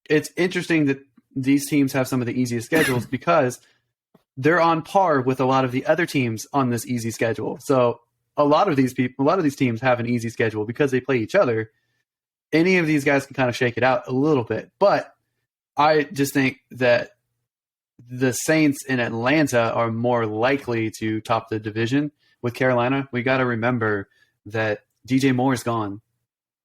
It's interesting that these teams have some of the easiest schedules because they're on par with a lot of the other teams on this easy schedule. So a lot of these teams have an easy schedule because they play each other. Any of these guys can kind of shake it out a little bit. But I just think that the Saints in Atlanta are more likely to top the division. With Carolina, we got to remember that DJ Moore is gone.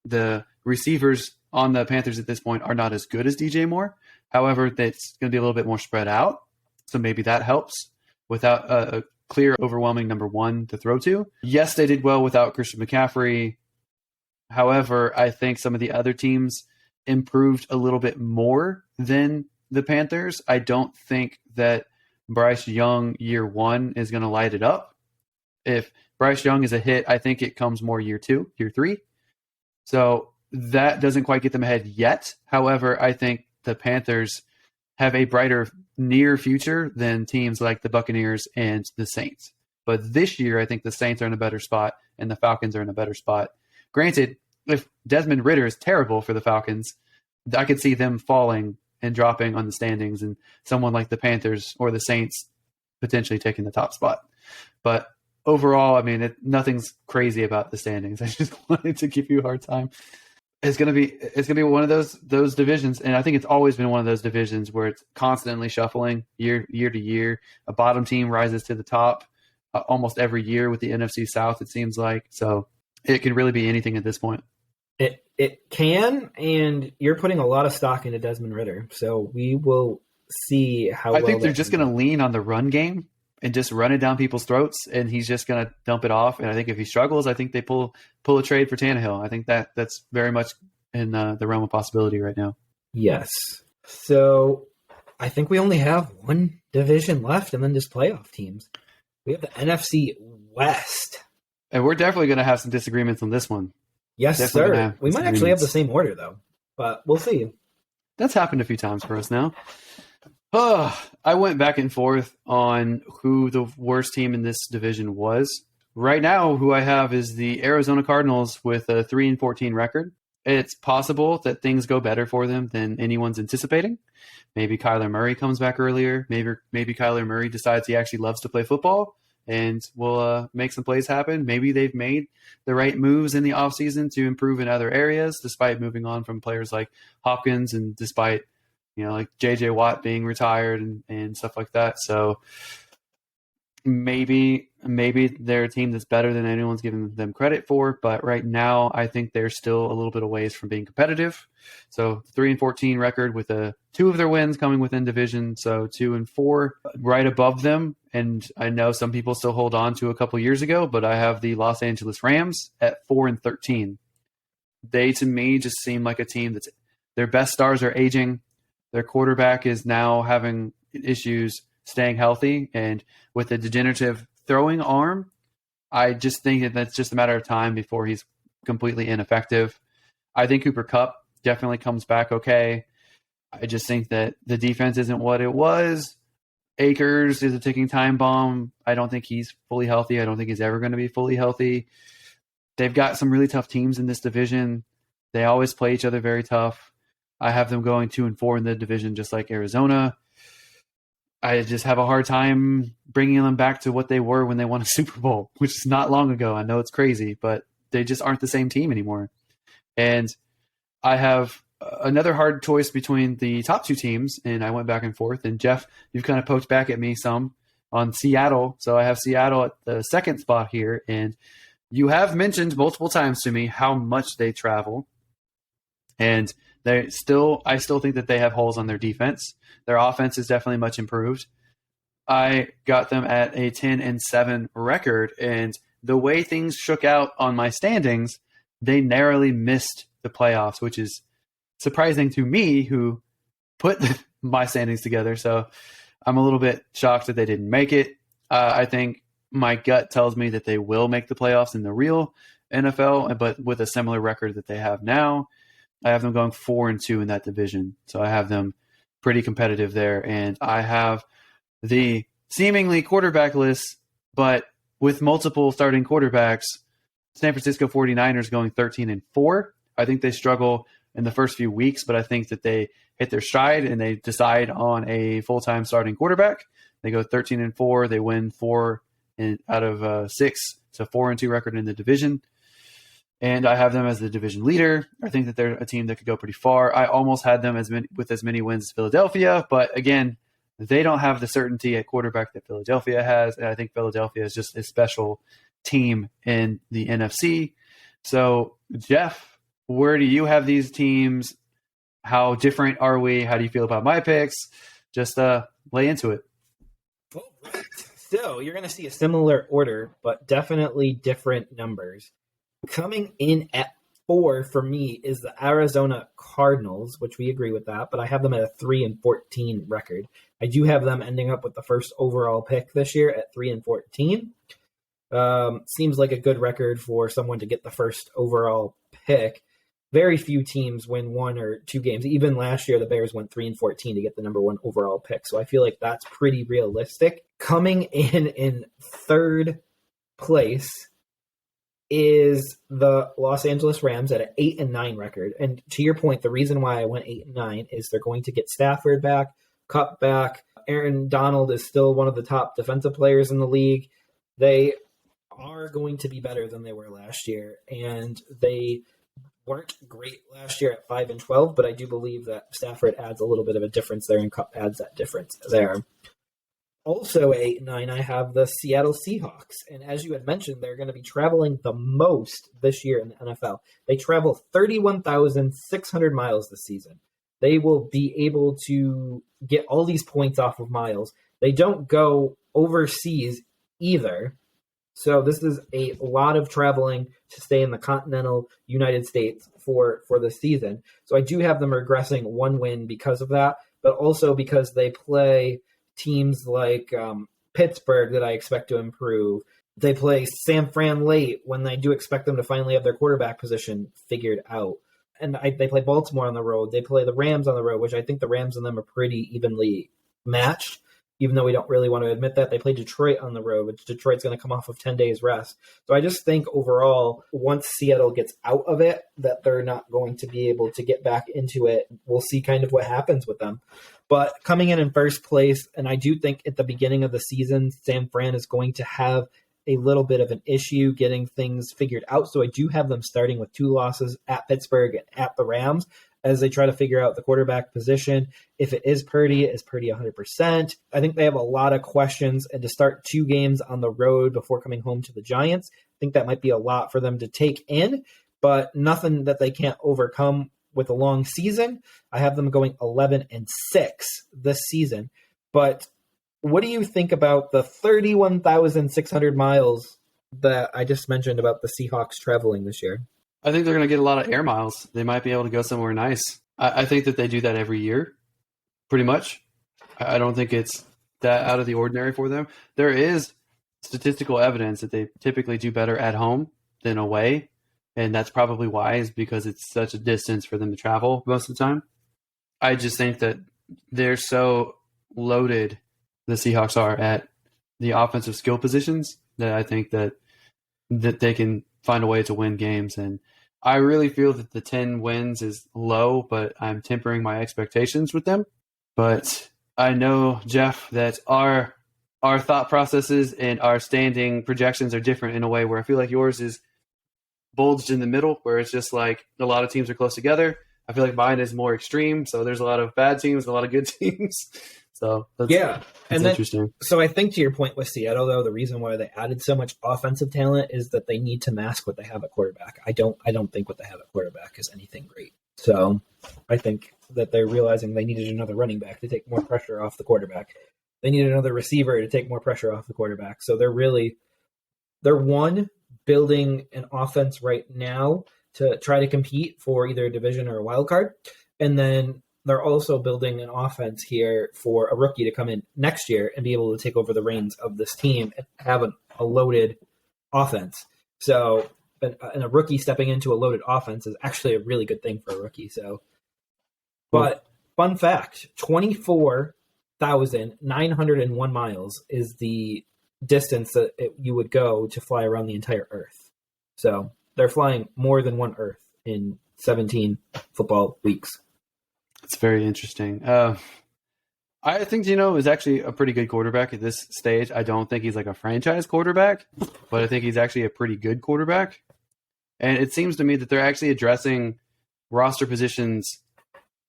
The receivers on the Panthers at this point are not as good as DJ Moore. However, that's going to be a little bit more spread out. So maybe that helps without a clear, overwhelming number 1 to throw to. Yes, they did well without Christian McCaffrey. However, I think some of the other teams improved a little bit more than the Panthers. I don't think that Bryce Young year 1 is going to light it up. If Bryce Young is a hit, I think it comes more year 2, year 3. So that doesn't quite get them ahead yet. However, I think the Panthers have a brighter near future than teams like the Buccaneers and the Saints. But this year, I think the Saints are in a better spot and the Falcons are in a better spot. Granted, if Desmond Ridder is terrible for the Falcons, I could see them falling and dropping on the standings and someone like the Panthers or the Saints potentially taking the top spot. But overall, I mean, nothing's crazy about the standings. I just wanted to give you a hard time. It's gonna be one of those divisions, and I think it's always been one of those divisions where it's constantly shuffling year to year. A bottom team rises to the top almost every year with the NFC South. It seems like so it can really be anything at this point. It can, and you're putting a lot of stock into Desmond Ridder, so we will see how. I think they're just going to lean on the run game and just run it down people's throats, and he's just going to dump it off. And I think if he struggles, I think they pull a trade for Tannehill. I think that's very much in the realm of possibility right now. Yes. So I think we only have one division left, and then just playoff teams. We have the NFC West, and we're definitely going to have some disagreements on this one. Yes, sir. We might actually have the same order, though, but we'll see. That's happened a few times for us now. I went back and forth on who the worst team in this division was. Right now, who I have is the Arizona Cardinals with a 3-14 record. It's possible that things go better for them than anyone's anticipating. Maybe Kyler Murray comes back earlier. Maybe Kyler Murray decides he actually loves to play football and will make some plays happen. Maybe they've made the right moves in the offseason to improve in other areas, despite moving on from players like Hopkins and despite, like J.J. Watt being retired and stuff like that. So maybe they're a team that's better than anyone's giving them credit for, but right now I think they're still a little bit of ways from being competitive. So 3-14 record with two of their wins coming within division, so 2-4 right above them. And I know some people still hold on to a couple years ago, but I have the Los Angeles Rams at 4-13. They, to me, just seem like a team that's their best stars are aging. Their quarterback is now having issues staying healthy, and with a degenerative throwing arm, I just think that that's just a matter of time before he's completely ineffective. I think Cooper Kupp definitely comes back okay. I just think that the defense isn't what it was. Akers is a ticking time bomb. I don't think he's fully healthy. I don't think he's ever going to be fully healthy. They've got some really tough teams in this division. They always play each other very tough. I have them going 2-4 in the division, just like Arizona. I just have a hard time bringing them back to what they were when they won a Super Bowl, which is not long ago. I know it's crazy, but they just aren't the same team anymore. And I have another hard choice between the top two teams, and I went back and forth. And Jeff, you've kind of poked back at me some on Seattle. So I have Seattle at the second spot here, and you have mentioned multiple times to me how much they travel. And I still think that they have holes on their defense. Their offense is definitely much improved. I got them at a 10-7 record, and the way things shook out on my standings, they narrowly missed the playoffs, which is surprising to me, who put my standings together. So I'm a little bit shocked that they didn't make it. I think my gut tells me that they will make the playoffs in the real NFL, but with a similar record that they have now. I have them going 4-2 in that division. So I have them pretty competitive there. And I have the seemingly quarterbackless, but with multiple starting quarterbacks, San Francisco 49ers going 13-4. I think they struggle in the first few weeks, but I think that they hit their stride and they decide on a full-time starting quarterback. They go 13-4. They win 4 out of 6. So 4-2 record in the division. And I have them as the division leader. I think that they're a team that could go pretty far. I almost had them with as many wins as Philadelphia, but again, they don't have the certainty at quarterback that Philadelphia has, and I think Philadelphia is just a special team in the NFC. So, Jeff, where do you have these teams? How different are we? How do you feel about my picks? Just lay into it. All right. So, you're going to see a similar order, but definitely different numbers. Coming in at 4 for me is the Arizona Cardinals, which we agree with that, but I have them at a 3-14 record. I do have them ending up with the first overall pick this year at 3-14. Seems like a good record for someone to get the first overall pick. Very few teams win 1 or 2 games. Even last year, the Bears went 3-14 to get the number 1 overall pick. So I feel like that's pretty realistic. Coming in third place is the Los Angeles Rams at an 8-9 record. And to your point, the reason why I went 8-9 is they're going to get Stafford back, Kupp back. Aaron Donald is still one of the top defensive players in the league. They are going to be better than they were last year. And they weren't great last year at 5-12, but I do believe that Stafford adds a little bit of a difference there and Kupp adds that difference there. Also 8-9, I have the Seattle Seahawks. And as you had mentioned, they're going to be traveling the most this year in the NFL. They travel 31,600 miles this season. They will be able to get all these points off of miles. They don't go overseas either. So this is a lot of traveling to stay in the continental United States for the season. So I do have them regressing 1 win because of that, but also because they play teams like Pittsburgh that I expect to improve. They play San Fran late when I do expect them to finally have their quarterback position figured out. And they play Baltimore on the road. They play the Rams on the road, which I think the Rams and them are pretty evenly matched. even though we don't really want to admit that. They play Detroit on the road, which Detroit's going to come off of 10 days rest. So I just think overall, once Seattle gets out of it, that they're not going to be able to get back into it. We'll see kind of what happens with them. But coming in first place, and I do think at the beginning of the season, San Fran is going to have a little bit of an issue getting things figured out. So I do have them starting with 2 losses at Pittsburgh and at the Rams as they try to figure out the quarterback position. If it is Purdy 100%? I think they have a lot of questions, and to start 2 games on the road before coming home to the Giants, I think that might be a lot for them to take in, but nothing that they can't overcome with a long season. I have them going 11-6 this season. But what do you think about the 31,600 miles that I just mentioned about the Seahawks traveling this year? I think they're going to get a lot of air miles. They might be able to go somewhere nice. I think that they do that every year, pretty much. I don't think it's that out of the ordinary for them. There is statistical evidence that they typically do better at home than away, and that's probably why, is because it's such a distance for them to travel most of the time. I just think that they're so loaded, the Seahawks are, at the offensive skill positions, that I think that they can find a way to win games. And I really feel that the 10 wins is low, but I'm tempering my expectations with them. But I know, Jeff, that our thought processes and our standing projections are different in a way where I feel like yours is bulged in the middle, where it's just like a lot of teams are close together. I feel like mine is more extreme. So there's a lot of bad teams and a lot of good teams. So that's interesting. So I think to your point with Seattle, though, the reason why they added so much offensive talent is that they need to mask what they have at quarterback. I don't think what they have at quarterback is anything great. So I think that they're realizing they needed another running back to take more pressure off the quarterback. They needed another receiver to take more pressure off the quarterback. So they're building an offense right now to try to compete for either a division or a wild card. And then they're also building an offense here for a rookie to come in next year and be able to take over the reins of this team and have a loaded offense. So, and a rookie stepping into a loaded offense is actually a really good thing for a rookie. So, but fun fact, 24,901 miles is the distance that you would go to fly around the entire Earth. So they're flying more than one Earth in 17 football weeks. It's very interesting. I think Geno is actually a pretty good quarterback at this stage. I don't think he's like a franchise quarterback, but I think he's actually a pretty good quarterback. And it seems to me that they're actually addressing roster positions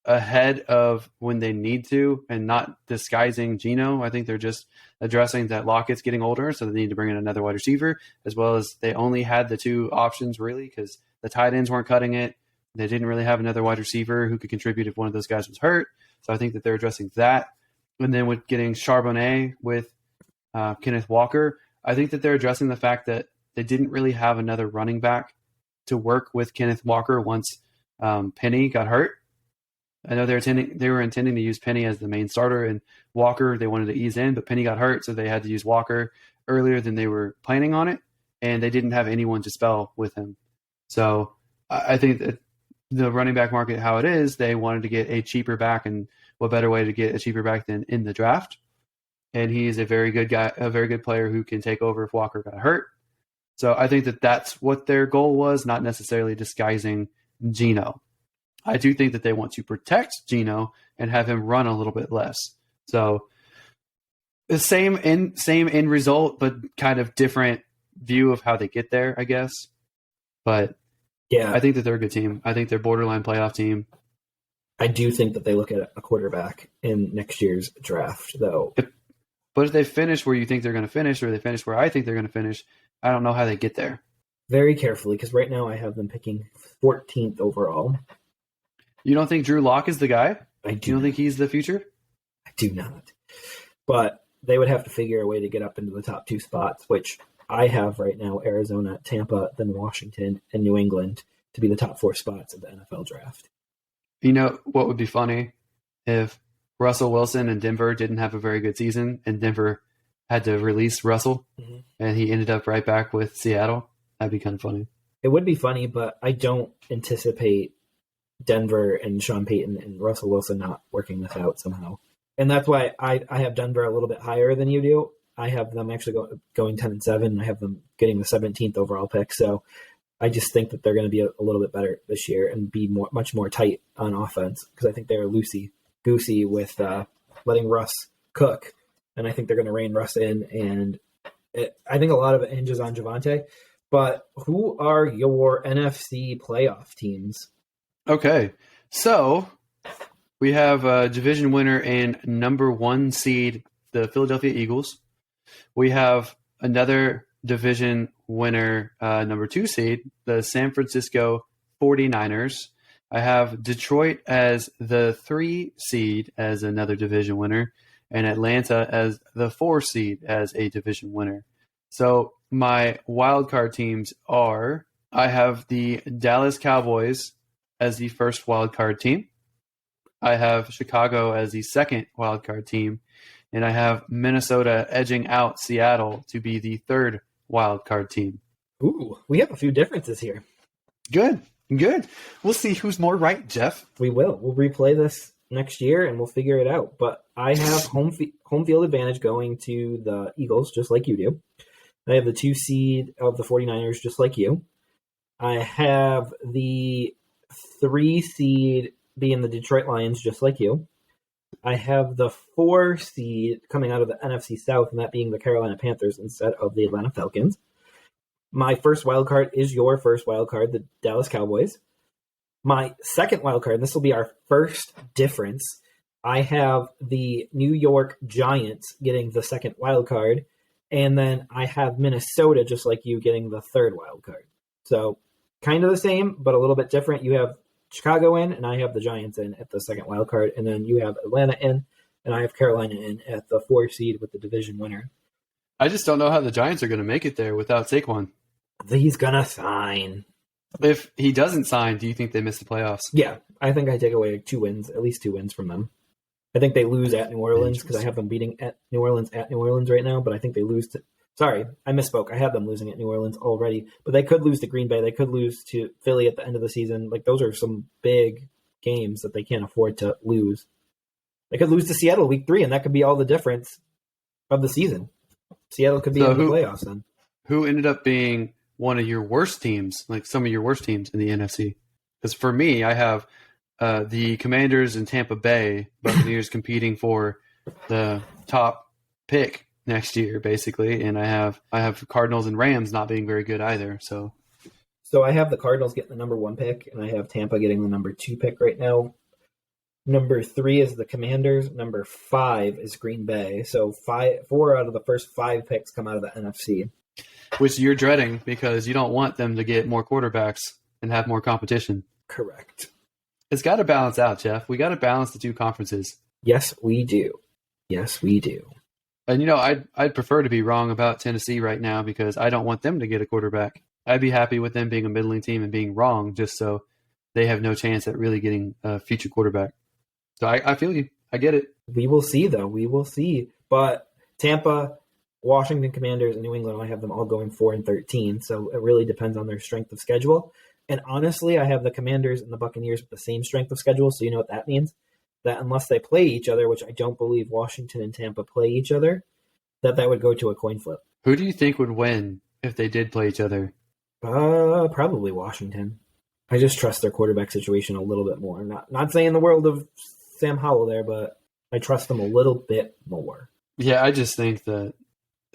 ahead of when they need to and not disguising Geno. I think they're just addressing that Lockett's getting older, so they need to bring in another wide receiver, as well as they only had the 2 options really because the tight ends weren't cutting it. They didn't really have another wide receiver who could contribute if one of those guys was hurt. So I think that they're addressing that. And then with getting Charbonnet with Kenneth Walker, I think that they're addressing the fact that they didn't really have another running back to work with Kenneth Walker once Penny got hurt. I know they were intending to use Penny as the main starter, and Walker they wanted to ease in, but Penny got hurt, so they had to use Walker earlier than they were planning on it, and they didn't have anyone to spell with him. So I think that the running back market, how it is, they wanted to get a cheaper back, and what better way to get a cheaper back than in the draft? And he is a very good guy, a very good player who can take over if Walker got hurt. So I think that that's what their goal was, not necessarily disguising Geno. I do think that they want to protect Geno and have him run a little bit less. So the same end result, but kind of different view of how they get there, I guess. But yeah, I think that they're a good team. I think they're borderline playoff team. I do think that they look at a quarterback in next year's draft, though. But if they finish where you think they're going to finish, or they finish where I think they're going to finish, I don't know how they get there. Very carefully, because right now I have them picking 14th overall. You don't think Drew Lock is the guy? I do. You don't think he's the future? I do not. But they would have to figure a way to get up into the top 2 spots, which I have right now, Arizona, Tampa, then Washington, and New England to be the top 4 spots of the NFL draft. You know what would be funny? If Russell Wilson and Denver didn't have a very good season and Denver had to release Russell and he ended up right back with Seattle. That'd be kind of funny. It would be funny, but I don't anticipate Denver and Sean Payton and Russell Wilson not working this out somehow. And that's why I have Denver a little bit higher than you do. I have them actually going 10-7. I have them getting the 17th overall pick. So I just think that they're going to be a little bit better this year and be much more tight on offense because I think they're loosey-goosey with letting Russ cook. And I think they're going to rein Russ in. And I think a lot of it hinges on Javonte. But who are your NFC playoff teams? Okay, so we have a division winner and number 1 seed, the Philadelphia Eagles. We have another division winner, number 2 seed, the San Francisco 49ers. I have Detroit as the 3 seed as another division winner, and Atlanta as the 4 seed as a division winner. So my wildcard teams are, I have the Dallas Cowboys as the first wildcard team. I have Chicago as the second wildcard team. And I have Minnesota edging out Seattle to be the third wildcard team. Ooh, we have a few differences here. Good. We'll see who's more right, Jeff. We will. We'll replay this next year and we'll figure it out. But I have home field advantage going to the Eagles, just like you do. I have the 2 seed of the 49ers, just like you. I have the 3 seed being the Detroit Lions, just like you. I have the 4 seed coming out of the NFC South, and that being the Carolina Panthers instead of the Atlanta Falcons. My first wild card is your first wild card, the Dallas Cowboys. My second wild card, and this will be our first difference, I have the New York Giants getting the second wild card, and then I have Minnesota, just like you, getting the third wild card. So kind of the same, but a little bit different. You have Chicago in, and I have the Giants in at the second wild card, and then you have Atlanta in, and I have Carolina in at the 4 seed with the division winner. I just don't know how the Giants are going to make it there without Saquon. He's going to sign. If he doesn't sign, do you think they miss the playoffs? Yeah, I think I take away 2 wins, at least 2 wins from them. I think they lose at New Orleans because I have them beating at New Orleans right now, but I think they lose to – sorry, I misspoke. I had them losing at New Orleans already, but they could lose to Green Bay. They could lose to Philly at the end of the season. Like, those are some big games that they can't afford to lose. They could lose to Seattle week 3, and that could be all the difference of the season. Seattle could be in the playoffs then. Who ended up being one of your worst teams, like some of your worst teams in the NFC? Because for me, I have the Commanders and Tampa Bay Buccaneers competing for the top pick next year, basically, and I have Cardinals and Rams not being very good either. So I have the Cardinals getting the number 1 pick, and I have Tampa getting the number 2 pick right now. Number 3 is the Commanders. Number 5 is Green Bay. So 4 out of the first 5 picks come out of the NFC. Which you're dreading because you don't want them to get more quarterbacks and have more competition. Correct. It's got to balance out, Jeff. We got to balance the 2 conferences. Yes, we do. And, I'd prefer to be wrong about Tennessee right now because I don't want them to get a quarterback. I'd be happy with them being a middling team and being wrong just so they have no chance at really getting a future quarterback. So I feel you. I get it. We will see, though. We will see. But Tampa, Washington Commanders, and New England, I have them all going 4-13. So it really depends on their strength of schedule. And honestly, I have the Commanders and the Buccaneers with the same strength of schedule. So you know what that means? That unless they play each other, which I don't believe Washington and Tampa play each other, that would go to a coin flip. Who do you think would win if they did play each other? Probably Washington. I just trust their quarterback situation a little bit more. Not saying the world of Sam Howell there, but I trust them a little bit more. Yeah, I just think that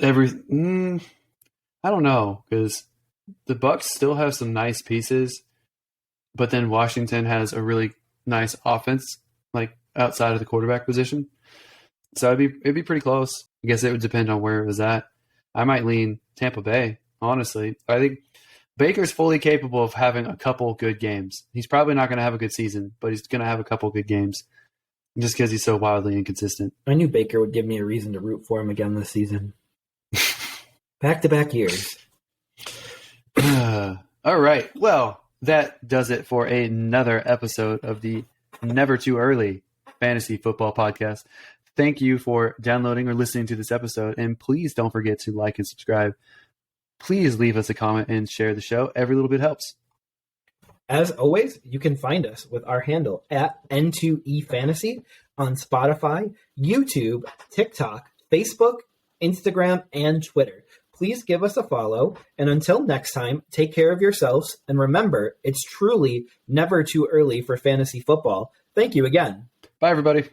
I don't know, because the Bucs still have some nice pieces, but then Washington has a really nice offense, like outside of the quarterback position. So it'd be pretty close. I guess it would depend on where it was at. I might lean Tampa Bay, honestly. I think Baker's fully capable of having a couple good games. He's probably not going to have a good season, but he's going to have a couple good games just because he's so wildly inconsistent. I knew Baker would give me a reason to root for him again this season. Back-to-back years. All right. Well, that does it for another episode of the Never Too Early Fantasy Football Podcast. Thank you for downloading or listening to this episode, and please don't forget to like and subscribe. Please leave us a comment and share the show. Every little bit helps. As always, you can find us with our handle at N2EFantasy on Spotify, YouTube, TikTok, Facebook, Instagram, and Twitter. Please give us a follow, and until next time, take care of yourselves, and remember, it's truly never too early for fantasy football. Thank you again. Bye, everybody.